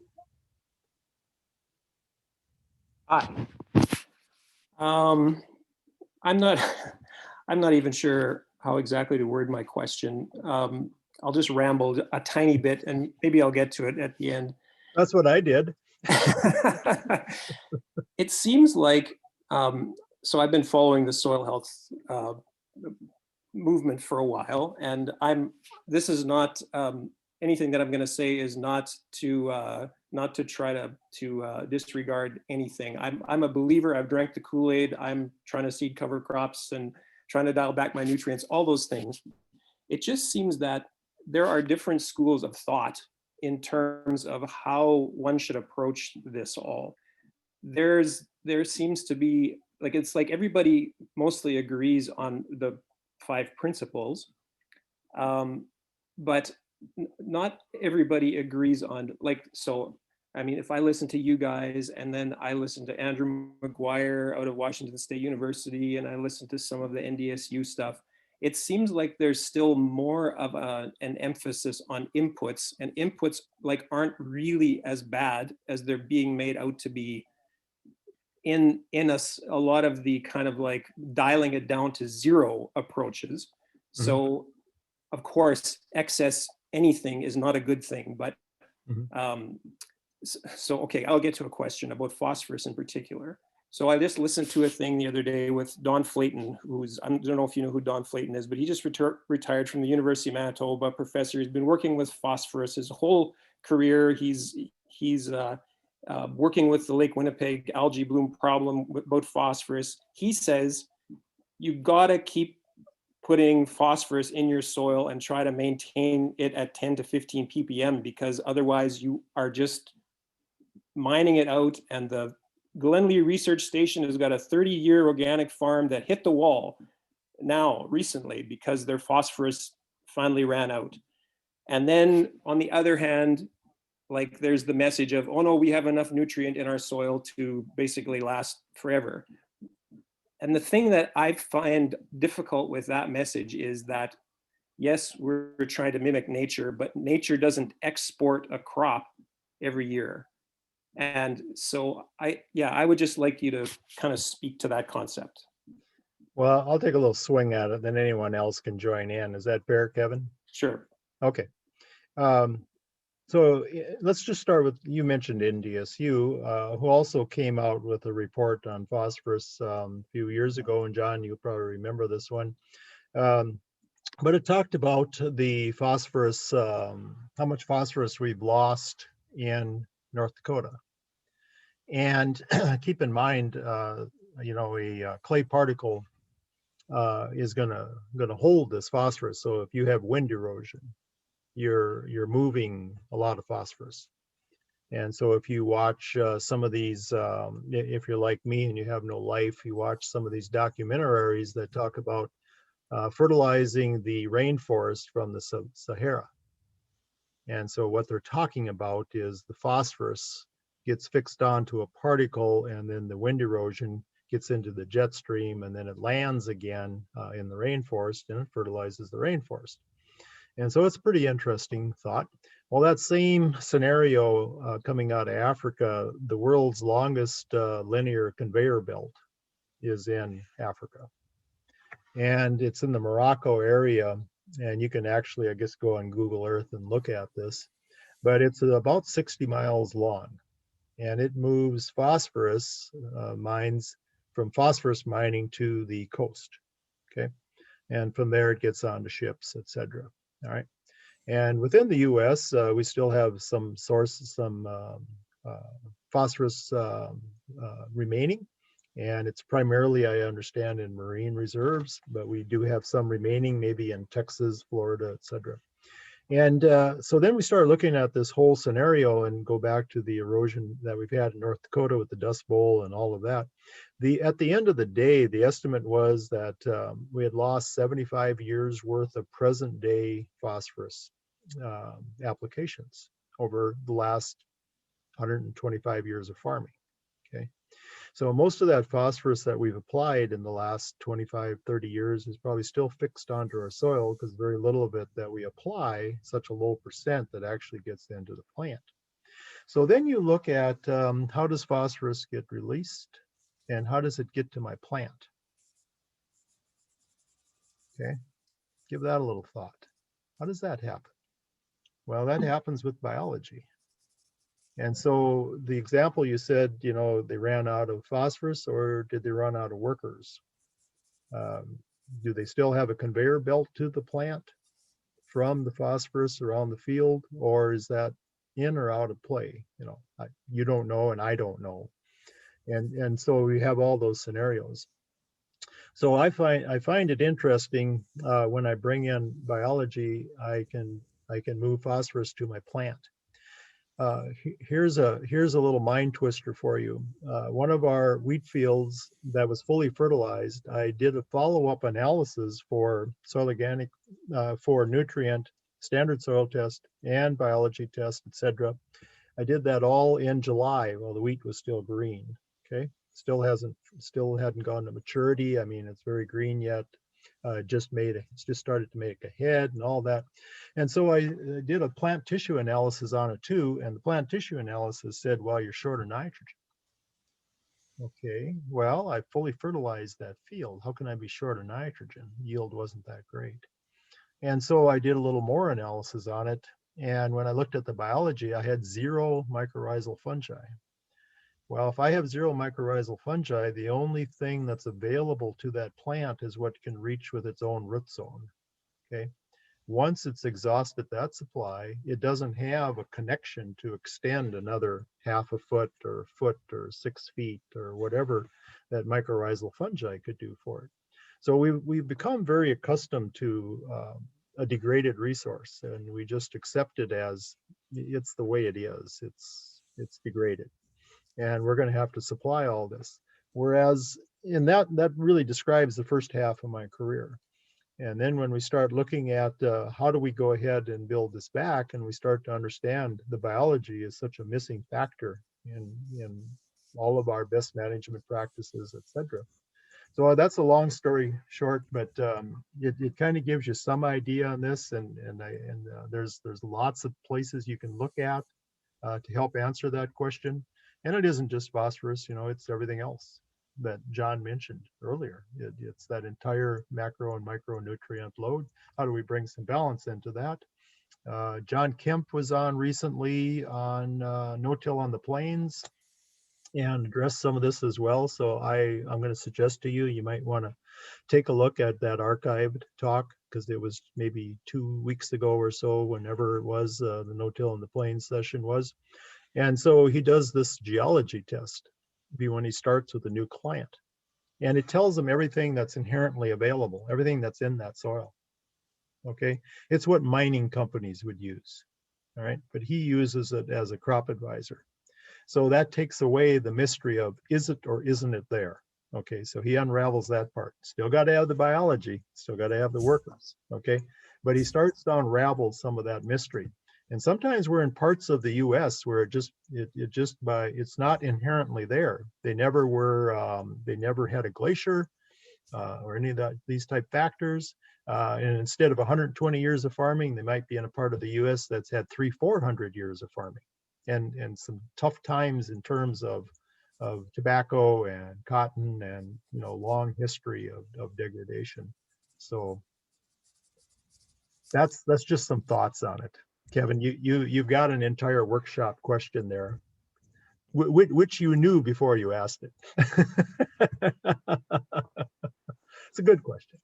Speaker 7: Hi. I'm not even sure how exactly to word my question. I'll just ramble a tiny bit and maybe I'll get to it at the end.
Speaker 4: That's what I did.
Speaker 7: It seems like, so I've been following the soil health movement for a while, and this is not, anything that I'm going to say is not to try to disregard anything. I'm a believer. I've drank the Kool-Aid. I'm trying to seed cover crops and trying to dial back my nutrients, all those things. It just seems that there are different schools of thought in terms of how one should approach this all. There seems to be, like, it's like everybody mostly agrees on the 5 principles, but not everybody agrees on, like, so, I mean, if I listen to you guys and then I listen to Andrew McGuire out of Washington State University and I listen to some of the NDSU stuff, it seems like there's still more of an emphasis on inputs, and inputs like aren't really as bad as they're being made out to be in a lot of the kind of like dialing it down to zero approaches. Mm-hmm. So of course, excess anything is not a good thing, but so, okay, I'll get to a question about phosphorus in particular. So I just listened to a thing the other day with Don Flayton, I don't know if you know who Don Flayton is, but he just retired from the University of Manitoba, professor. He's been working with phosphorus his whole career. He's working with the Lake Winnipeg algae bloom problem about phosphorus. He says, you gotta keep putting phosphorus in your soil and try to maintain it at 10 to 15 ppm, because otherwise you are just mining it out. And the Glenlee Research Station has got a 30-year organic farm that hit the wall now recently because their phosphorus finally ran out. And then on the other hand, like there's the message of, oh no, we have enough nutrient in our soil to basically last forever. And the thing that I find difficult with that message is that, yes, we're trying to mimic nature, but nature doesn't export a crop every year. And so I would just like you to kind of speak to that concept.
Speaker 4: Well, I'll take a little swing at it, then anyone else can join in. Is that fair, Kevin?
Speaker 7: Sure.
Speaker 4: Okay. So let's just start with, you mentioned NDSU, who also came out with a report on phosphorus a few years ago. And John, you probably remember this one. But it talked about the phosphorus, how much phosphorus we've lost in North Dakota. And keep in mind, you know, a clay particle is gonna hold this phosphorus. So if you have wind erosion, you're moving a lot of phosphorus. And so if you watch some of these, if you're like me and you have no life, you watch some of these documentaries that talk about fertilizing the rainforest from the Sahara. And so what they're talking about is the phosphorus gets fixed onto a particle, and then the wind erosion gets into the jet stream, and then it lands again in the rainforest, and it fertilizes the rainforest. And so it's a pretty interesting thought. Well, that same scenario coming out of Africa, the world's longest linear conveyor belt is in Africa. And it's in the Morocco area. And you can actually, I guess, go on Google Earth and look at this. But it's about 60 miles long. And it moves phosphorus mines from phosphorus mining to the coast. Okay. And from there, it gets onto ships, et cetera. All right. And within the US, we still have some sources, some phosphorus remaining. And it's primarily, I understand, in marine reserves, but we do have some remaining, maybe in Texas, Florida, et cetera. And so then we start looking at this whole scenario and go back to the erosion that we've had in North Dakota with the Dust Bowl and all of that. At the end of the day, the estimate was that we had lost 75 years worth of present day phosphorus applications over the last 125 years of farming. Okay. So most of that phosphorus that we've applied in the last 25, 30 years is probably still fixed onto our soil, because very little of it that we apply, such a low percent, that actually gets into the plant. So then you look at how does phosphorus get released and how does it get to my plant? Okay, give that a little thought. How does that happen? Well, that happens with biology. And so the example you said, you know, they ran out of phosphorus, or did they run out of workers? Do they still have a conveyor belt to the plant from the phosphorus around the field, or is that in or out of play? You know, you don't know, and I don't know. And so we have all those scenarios. So I find it interesting when I bring in biology, I can move phosphorus to my plant. Here's a little mind twister for you. One of our wheat fields that was fully fertilized, I did a follow-up analysis for soil organic, for nutrient, standard soil test, and biology test, etc. I did that all in July while the wheat was still green. Okay, still hadn't gone to maturity. I mean, it's very green yet. Just started to make a head and all that. And so I did a plant tissue analysis on it too. And the plant tissue analysis said, well, you're short of nitrogen. Okay, well, I fully fertilized that field. How can I be short of nitrogen? Yield wasn't that great. And so I did a little more analysis on it. And when I looked at the biology, I had 0 mycorrhizal fungi. Well, if I have 0 mycorrhizal fungi, the only thing that's available to that plant is what can reach with its own root zone. Okay. Once it's exhausted that supply, it doesn't have a connection to extend another half a foot or 6 feet or whatever that mycorrhizal fungi could do for it. So we've become very accustomed to a degraded resource, and we just accept it as it's the way it is. It's degraded. And we're going to have to supply all this. Whereas in that really describes the first half of my career. And then when we start looking at how do we go ahead and build this back, and we start to understand the biology is such a missing factor in all of our best management practices, et cetera. So that's a long story short, but it kind of gives you some idea on this. And there's lots of places you can look at to help answer that question. And it isn't just phosphorus, you know, it's everything else. that John mentioned earlier. It's that entire macro and micronutrient load. How do we bring some balance into that? John Kemp was on recently on no-till on the plains and addressed some of this as well. So I'm going to suggest to you, you might want to take a look at that archived talk, because it was maybe 2 weeks ago or so, whenever it was, the no-till on the plains session was. And so he does this geology test when he starts with a new client. And it tells them everything that's inherently available, everything that's in that soil. Okay, it's what mining companies would use. All right, but he uses it as a crop advisor. So that takes away the mystery of, is it or isn't it there? Okay, so he unravels that part. Still got to have the biology, still got to have the workers. Okay, but he starts to unravel some of that mystery. And sometimes we're in parts of the U.S. where it's not inherently there. They never were. They never had a glacier or any of these type factors. And instead of 120 years of farming, they might be in a part of the U.S. that's had 300-400 years of farming, and some tough times in terms of tobacco and cotton, and long history of degradation. So that's just some thoughts on it. Kevin, you've got an entire workshop question there, which you knew before you asked it. It's a good question.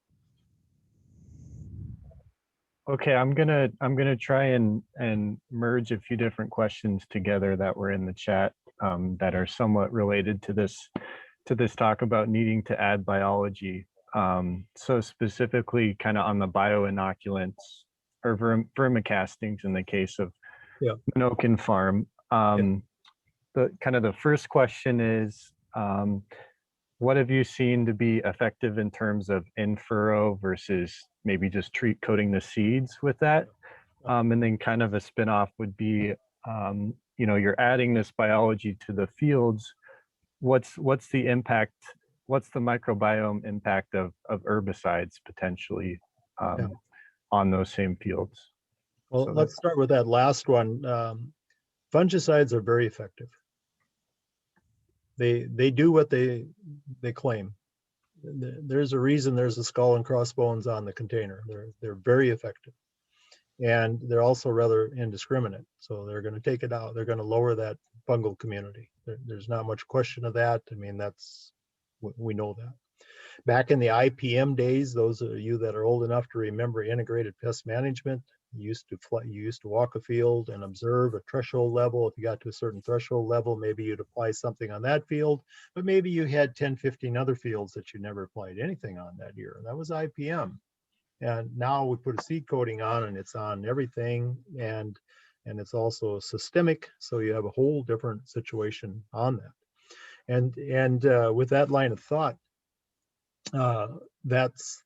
Speaker 1: Okay, I'm gonna try and merge a few different questions together that were in the chat, that are somewhat related to this talk about needing to add biology. So specifically, kind of on the bioinoculants or vermicastings in the case of Menoken Farm. The first question is, what have you seen to be effective in terms of in-furrow versus maybe just coating the seeds with that? And then kind of a spin-off would be, you're adding this biology to the fields. What's the impact? What's the microbiome impact of herbicides potentially on those same fields?
Speaker 4: Well,
Speaker 1: So
Speaker 4: let's start with that last one. Fungicides are very effective. They do what they claim. There's a reason there's a skull and crossbones on the container. They're very effective, and they're also rather indiscriminate. So they're going to take it out. They're going to lower that fungal community. There's not much question of that. I mean, we know that. Back in the IPM days, those of you that are old enough to remember integrated pest management, you used to walk a field and observe a threshold level. If you got to a certain threshold level, maybe you'd apply something on that field, but maybe you had 10, 15 other fields that you never applied anything on that year. That was IPM. And now we put a seed coating on, and it's on everything, and it's also systemic. So you have a whole different situation on that. And with that line of thought, that's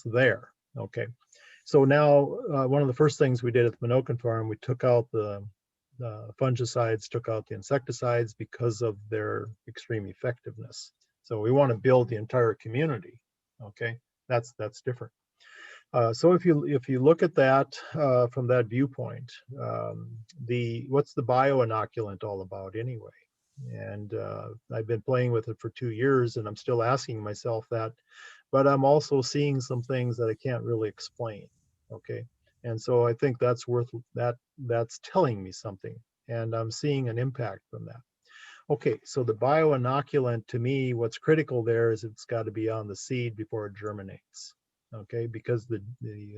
Speaker 4: there. Okay. So now one of the first things we did at the Menoken Farm, we took out the fungicides, took out the insecticides because of their extreme effectiveness. So we want to build the entire community. Okay, that's different. So if you look at that from that viewpoint, what's the bioinoculant all about anyway? And I've been playing with it for 2 years, and I'm still asking myself that, but I'm also seeing some things that I can't really explain. Okay, and so I think that's telling me something, and I'm seeing an impact from that. Okay, so the bioinoculant, to me, what's critical there is it's got to be on the seed before it germinates. Okay, because the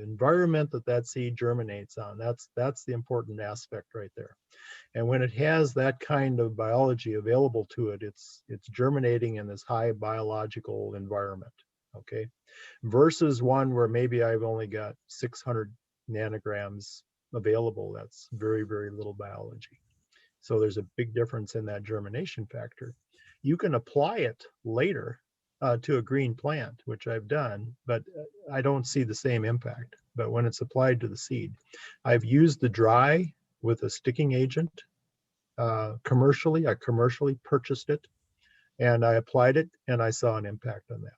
Speaker 4: environment that seed germinates on, that's the important aspect right there. And when it has that kind of biology available to it, it's germinating in this high biological environment. Okay, versus one where maybe I've only got 600 nanograms available. That's very, very little biology. So there's a big difference in that germination factor. You can apply it later to a green plant, which I've done, but I don't see the same impact. But when it's applied to the seed, I've used the dry with a sticking agent commercially. I commercially purchased it, and I applied it, and I saw an impact on that.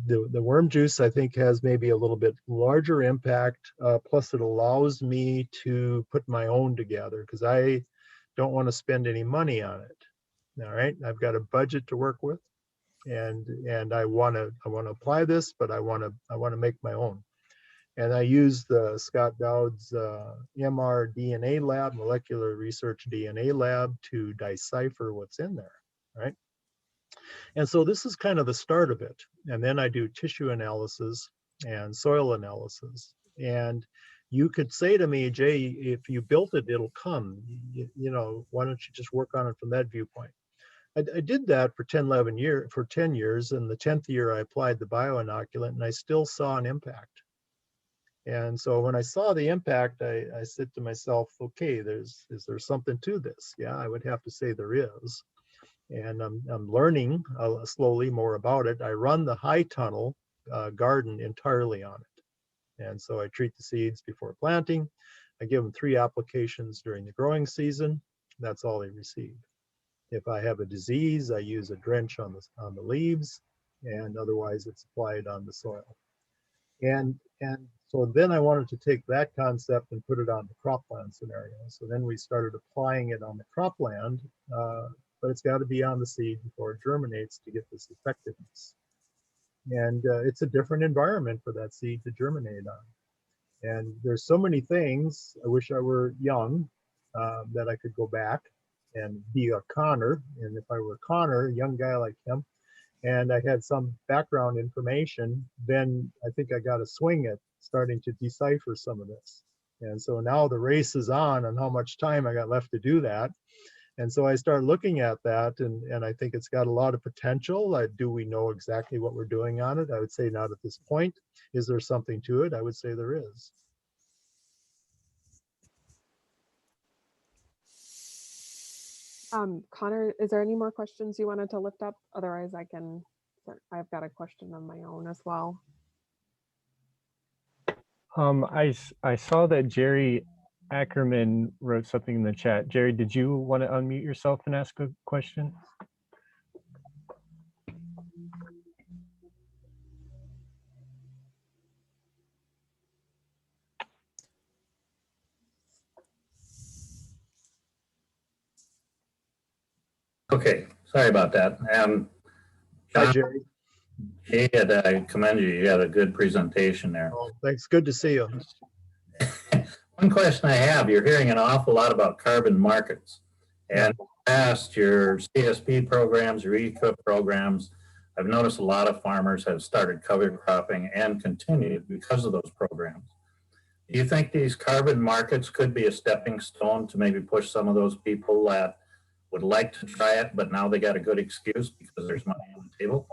Speaker 4: The worm juice, I think, has maybe a little bit larger impact, plus it allows me to put my own together, because I don't want to spend any money on it. All right, I've got a budget to work with, and I want to apply this, but I want to make my own. And I use the Scott Dowd's MR DNA lab, molecular research DNA lab, to decipher what's in there, right? And so this is kind of the start of it. And then I do tissue analysis and soil analysis. And you could say to me, Jay, if you built it, it'll come. You know, why don't you just work on it from that viewpoint? I did that for 10 years. And the 10th year, I applied the bioinoculant, and I still saw an impact. And so when I saw the impact, I said to myself, okay, is there something to this? Yeah, I would have to say there is. And I'm learning slowly more about it. I run the high tunnel garden entirely on it. And so I treat the seeds before planting. I give them 3 applications during the growing season. That's all they receive. If I have a disease, I use a drench on the leaves, and otherwise it's applied on the soil. And so then I wanted to take that concept and put it on the cropland scenario. So then we started applying it on the cropland, but it's got to be on the seed before it germinates to get this effectiveness. And it's a different environment for that seed to germinate on. And there's so many things. I wish I were young, that I could go back and be a Connor. And if I were Connor, a young guy like him, and I had some background information, then I think I got a swing at starting to decipher some of this. And so now the race is on how much time I got left to do that. And so I start looking at that, and I think it's got a lot of potential. Do we know exactly what we're doing on it? I would say not at this point. Is there something to it? I would say there is.
Speaker 3: Connor, is there any more questions you wanted to lift up? Otherwise, I've got a question of my own as well.
Speaker 1: I saw that Jerry Ackerman wrote something in the chat. Jerry, did you want to unmute yourself and ask a question?
Speaker 8: Okay, sorry about that.
Speaker 4: Hi, Jerry.
Speaker 8: I commend you. You had a good presentation there.
Speaker 4: Oh, thanks. Good to see you.
Speaker 8: One question I have, you're hearing an awful lot about carbon markets. And in the past, your CSP programs, your ECO programs, I've noticed a lot of farmers have started cover cropping and continued because of those programs. Do you think these carbon markets could be a stepping stone to maybe push some of those people that would like to try it, but now they got a good excuse because there's money on the table?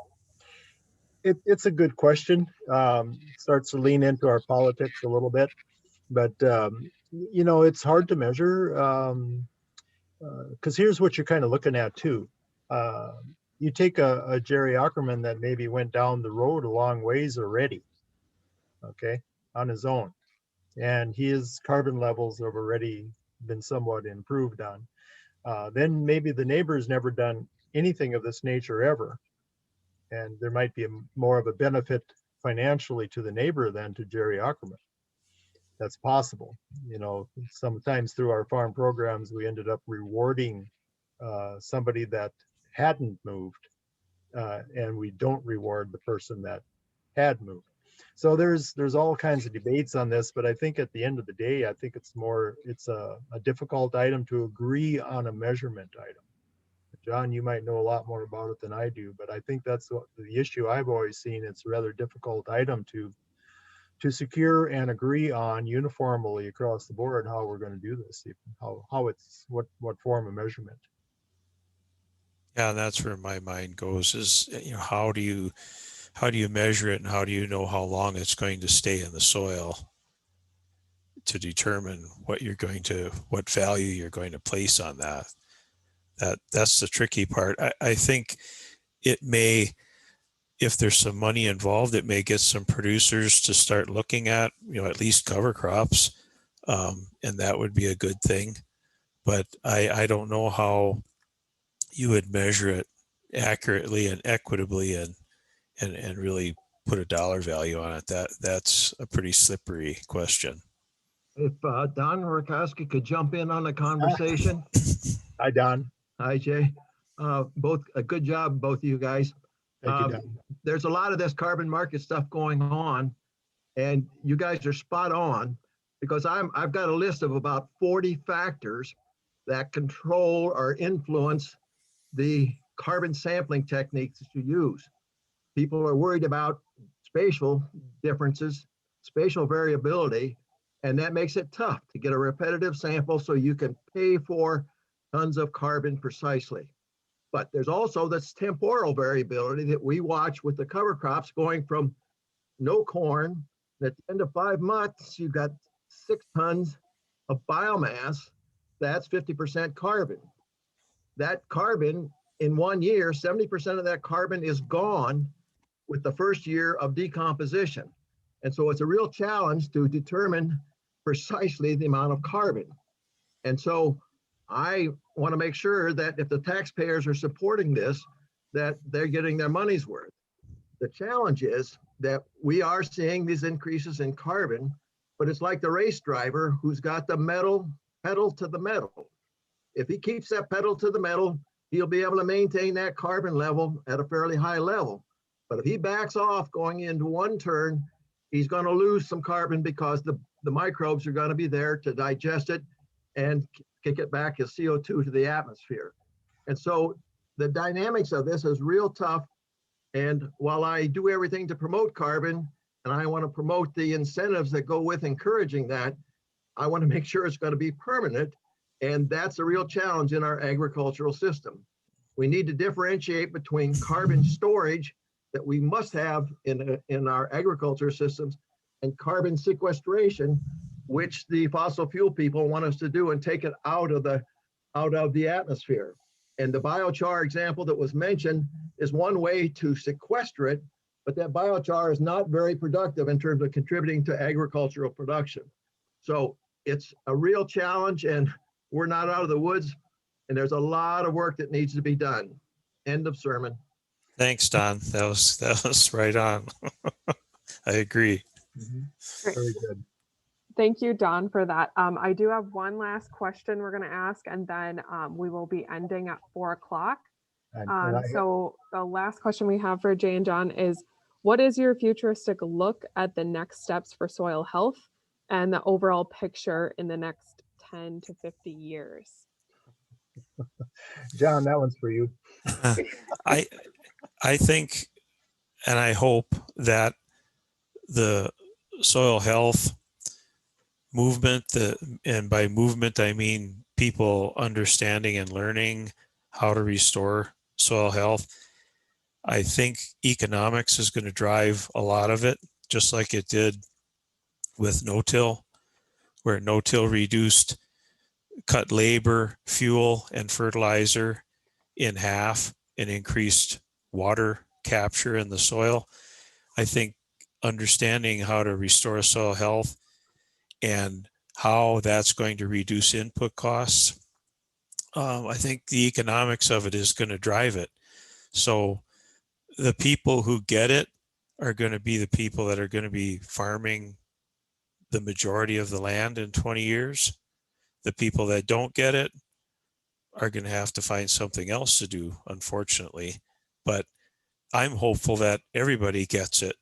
Speaker 4: It's a good question. Starts to lean into our politics a little bit, but you know, it's hard to measure, because here's what you're kind of looking at too. You take a Jerry Ackerman that maybe went down the road a long ways already, okay, on his own, and his carbon levels have already been somewhat improved on. Then maybe the neighbor's never done anything of this nature ever. And there might be more of a benefit financially to the neighbor than to Jerry Ackerman. That's possible. You know, sometimes through our farm programs, we ended up rewarding somebody that hadn't moved, and we don't reward the person that had moved. So there's all kinds of debates on this, but I think at the end of the day, I think it's a difficult item to agree on a measurement item. John, you might know a lot more about it than I do, but I think that's the issue I've always seen. It's a rather difficult item to secure and agree on uniformly across the board how we're going to do this, what form of measurement.
Speaker 2: Yeah, that's where my mind goes is, you know, how do you measure it, and how do you know how long it's going to stay in the soil to determine what value you're going to place on that. That's the tricky part. I think it may, if there's some money involved, it may get some producers to start looking at, you know, at least cover crops, and that would be a good thing. But I don't know how you would measure it accurately and equitably and really put a dollar value on it. That's a pretty slippery question.
Speaker 9: If Don Rukowski could jump in on the conversation.
Speaker 4: Hi, Don.
Speaker 9: Hi, Jay. both a good job, both of you guys.
Speaker 4: Thank you, Don.
Speaker 9: There's a lot of this carbon market stuff going on, and you guys are spot on, because I've got a list of about 40 factors that control or influence the carbon sampling techniques that you use. People are worried about spatial differences, spatial variability, and that makes it tough to get a repetitive sample so you can pay for tons of carbon precisely. But there's also this temporal variability that we watch with the cover crops going from no corn. At the end of 5 months, you've got 6 tons of biomass. That's 50% carbon. That carbon in 1 year, 70% of that carbon is gone with the first year of decomposition. And so it's a real challenge to determine precisely the amount of carbon. And so I want to make sure that if the taxpayers are supporting this, that they're getting their money's worth. The challenge is that we are seeing these increases in carbon, but it's like the race driver who's got the pedal to the metal. If he keeps that pedal to the metal, he'll be able to maintain that carbon level at a fairly high level. But if he backs off going into one turn, he's going to lose some carbon because the microbes are going to be there to digest it and kick it back as CO2 to the atmosphere. And so the dynamics of this is real tough. And while I do everything to promote carbon, and I want to promote the incentives that go with encouraging that, I want to make sure it's going to be permanent. And that's a real challenge in our agricultural system. We need to differentiate between carbon storage that we must have in our agriculture systems and carbon sequestration, which the fossil fuel people want us to do and take it out of the atmosphere. And the biochar example that was mentioned is one way to sequester it, but that biochar is not very productive in terms of contributing to agricultural production. So it's a real challenge, and we're not out of the woods, and there's a lot of work that needs to be done. End of sermon.
Speaker 2: Thanks, Don. That was right on. I agree.
Speaker 3: Great.
Speaker 4: Very good.
Speaker 3: Thank you, Don, for that. I do have one last question we're going to ask, and then we will be ending at 4 o'clock. So the last question we have for Jay and John is, what is your futuristic look at the next steps for soil health and the overall picture in the next 10 to 50 years?
Speaker 4: John, that one's for you.
Speaker 2: I think, and I hope that the soil health movement, and by movement, I mean people understanding and learning how to restore soil health. I think economics is going to drive a lot of it, just like it did with no-till, where no-till cut labor, fuel, and fertilizer in half and increased water capture in the soil. I think understanding how to restore soil health and how that's going to reduce input costs, I think the economics of it is going to drive it. So the people who get it are going to be the people that are going to be farming the majority of the land in 20 years. The people that don't get it are going to have to find something else to do, unfortunately. But I'm hopeful that everybody gets it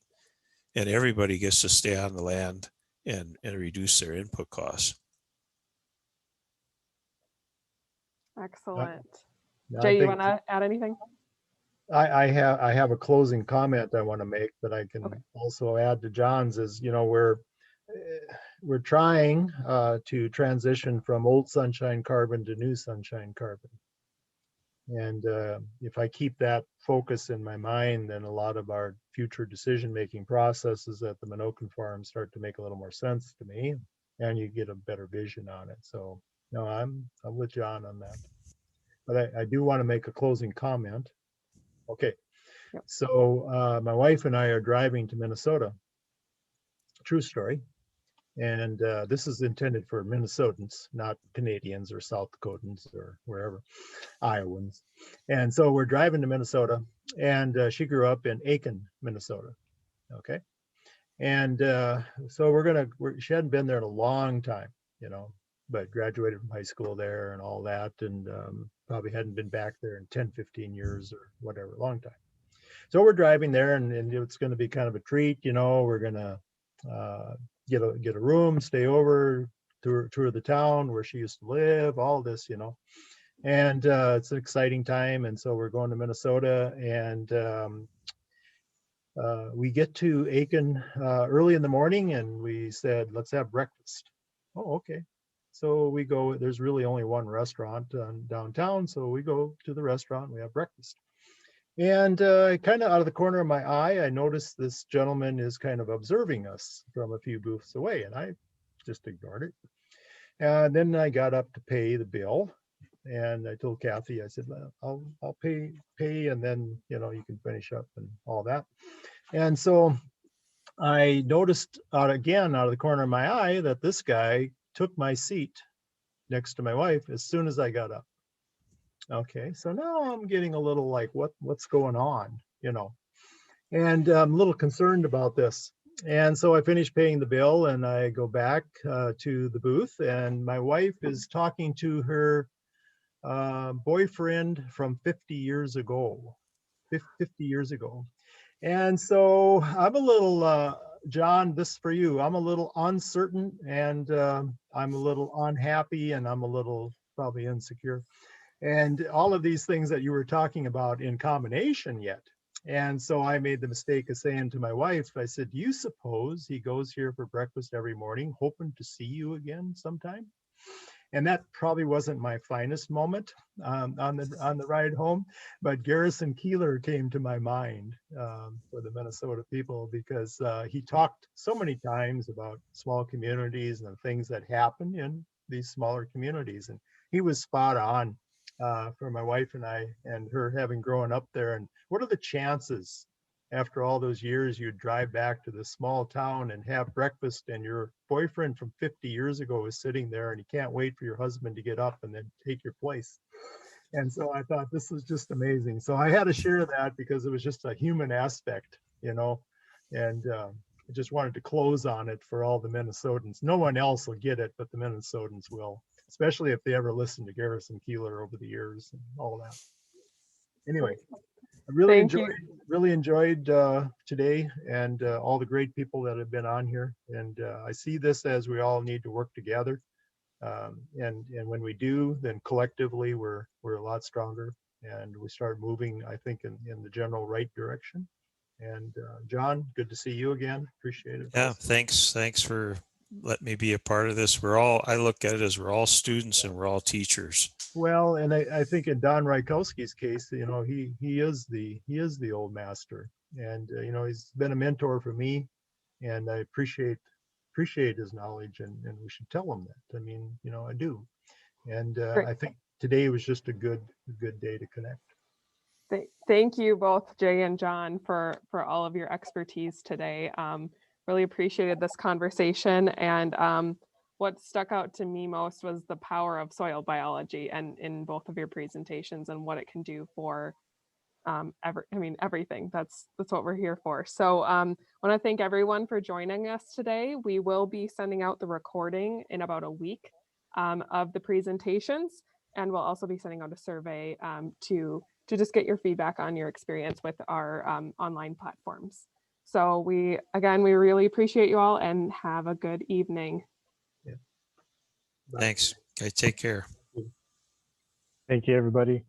Speaker 2: and everybody gets to stay on the land and reduce their input costs.
Speaker 3: Excellent.
Speaker 4: Yeah,
Speaker 3: Jay, you want to add anything?
Speaker 4: I have a closing comment I want to make, but I can also add to John's is, we're trying to transition from old sunshine carbon to new sunshine carbon. And if I keep that focus in my mind, then a lot of our future decision-making processes at the Menoken Farm start to make a little more sense to me, and you get a better vision on it. So no, I'm with John on that. But I do want to make a closing comment. Okay,
Speaker 3: Yep.
Speaker 4: So my wife and I are driving to Minnesota. True story. And this is intended for Minnesotans, not Canadians or South Dakotans or wherever, Iowans. And so we're driving to Minnesota, and she grew up in Aiken, Minnesota. Okay. And so she hadn't been there in a long time, but graduated from high school there and all that, and probably hadn't been back there in 10, 15 years or whatever, long time. So we're driving there, and it's going to be kind of a treat, you know. We're going to get a room, stay over, tour the town where she used to live, all this, you know. And it's an exciting time, and so we're going to Minnesota, and we get to Aiken early in the morning, and we said, let's have breakfast. Oh, okay. So we go, there's really only one restaurant downtown, so we go to the restaurant, we have breakfast. And kind of out of the corner of my eye, I noticed this gentleman is kind of observing us from a few booths away, and I just ignored it. And then I got up to pay the bill, and I told Kathy, I said, well, I'll pay, and then, you know, you can finish up and all that. And so I noticed out of the corner of my eye that this guy took my seat next to my wife as soon as I got up. Okay, so now I'm getting a little like, what's going on, you know, and I'm a little concerned about this. And so I finished paying the bill, and I go back to the booth, and my wife is talking to her boyfriend from 50 years ago. 50 years ago. And so I'm a little, John, this is for you. I'm a little uncertain, and I'm a little unhappy, and I'm a little probably insecure. And all of these things that you were talking about in combination yet. And so I made the mistake of saying to my wife, I said, do you suppose he goes here for breakfast every morning, hoping to see you again sometime? And that probably wasn't my finest moment on the ride home, but Garrison Keillor came to my mind for the Minnesota people, because he talked so many times about small communities and the things that happen in these smaller communities. And he was spot on for my wife and I, and her having grown up there. And what are the chances after all those years you'd drive back to this small town and have breakfast, and your boyfriend from 50 years ago is sitting there, and you can't wait for your husband to get up and then take your place. And so I thought this was just amazing. So I had to share that because it was just a human aspect, you know, and I just wanted to close on it for all the Minnesotans. No one else will get it, but the Minnesotans will, especially if they ever listen to Garrison Keillor over the years and all that. Anyway, I really enjoyed today, and all the great people that have been on here. And I see this as we all need to work together. And when we do, then collectively we're a lot stronger, and we start moving, I think, in the general right direction. And John, good to see you again. Appreciate it.
Speaker 2: Yeah, thanks for letting me be a part of this. I look at it as we're all students and we're all teachers.
Speaker 4: Well, and I think in Don Rykowski's case, you know, he is the old master, and you know, he's been a mentor for me, and I appreciate his knowledge, and we should tell him that. I mean, you know, I do, and I think today was just a good day to connect.
Speaker 3: Thank you both, Jay and John, for all of your expertise today. Really appreciated this conversation, and what stuck out to me most was the power of soil biology, and in both of your presentations, and what it can do for everything. That's what we're here for. So I want to thank everyone for joining us today. We will be sending out the recording in about a week of the presentations, and we'll also be sending out a survey to just get your feedback on your experience with our online platforms. So we really appreciate you all, and have a good evening.
Speaker 2: Thanks. Okay, take care.
Speaker 1: Thank you, everybody.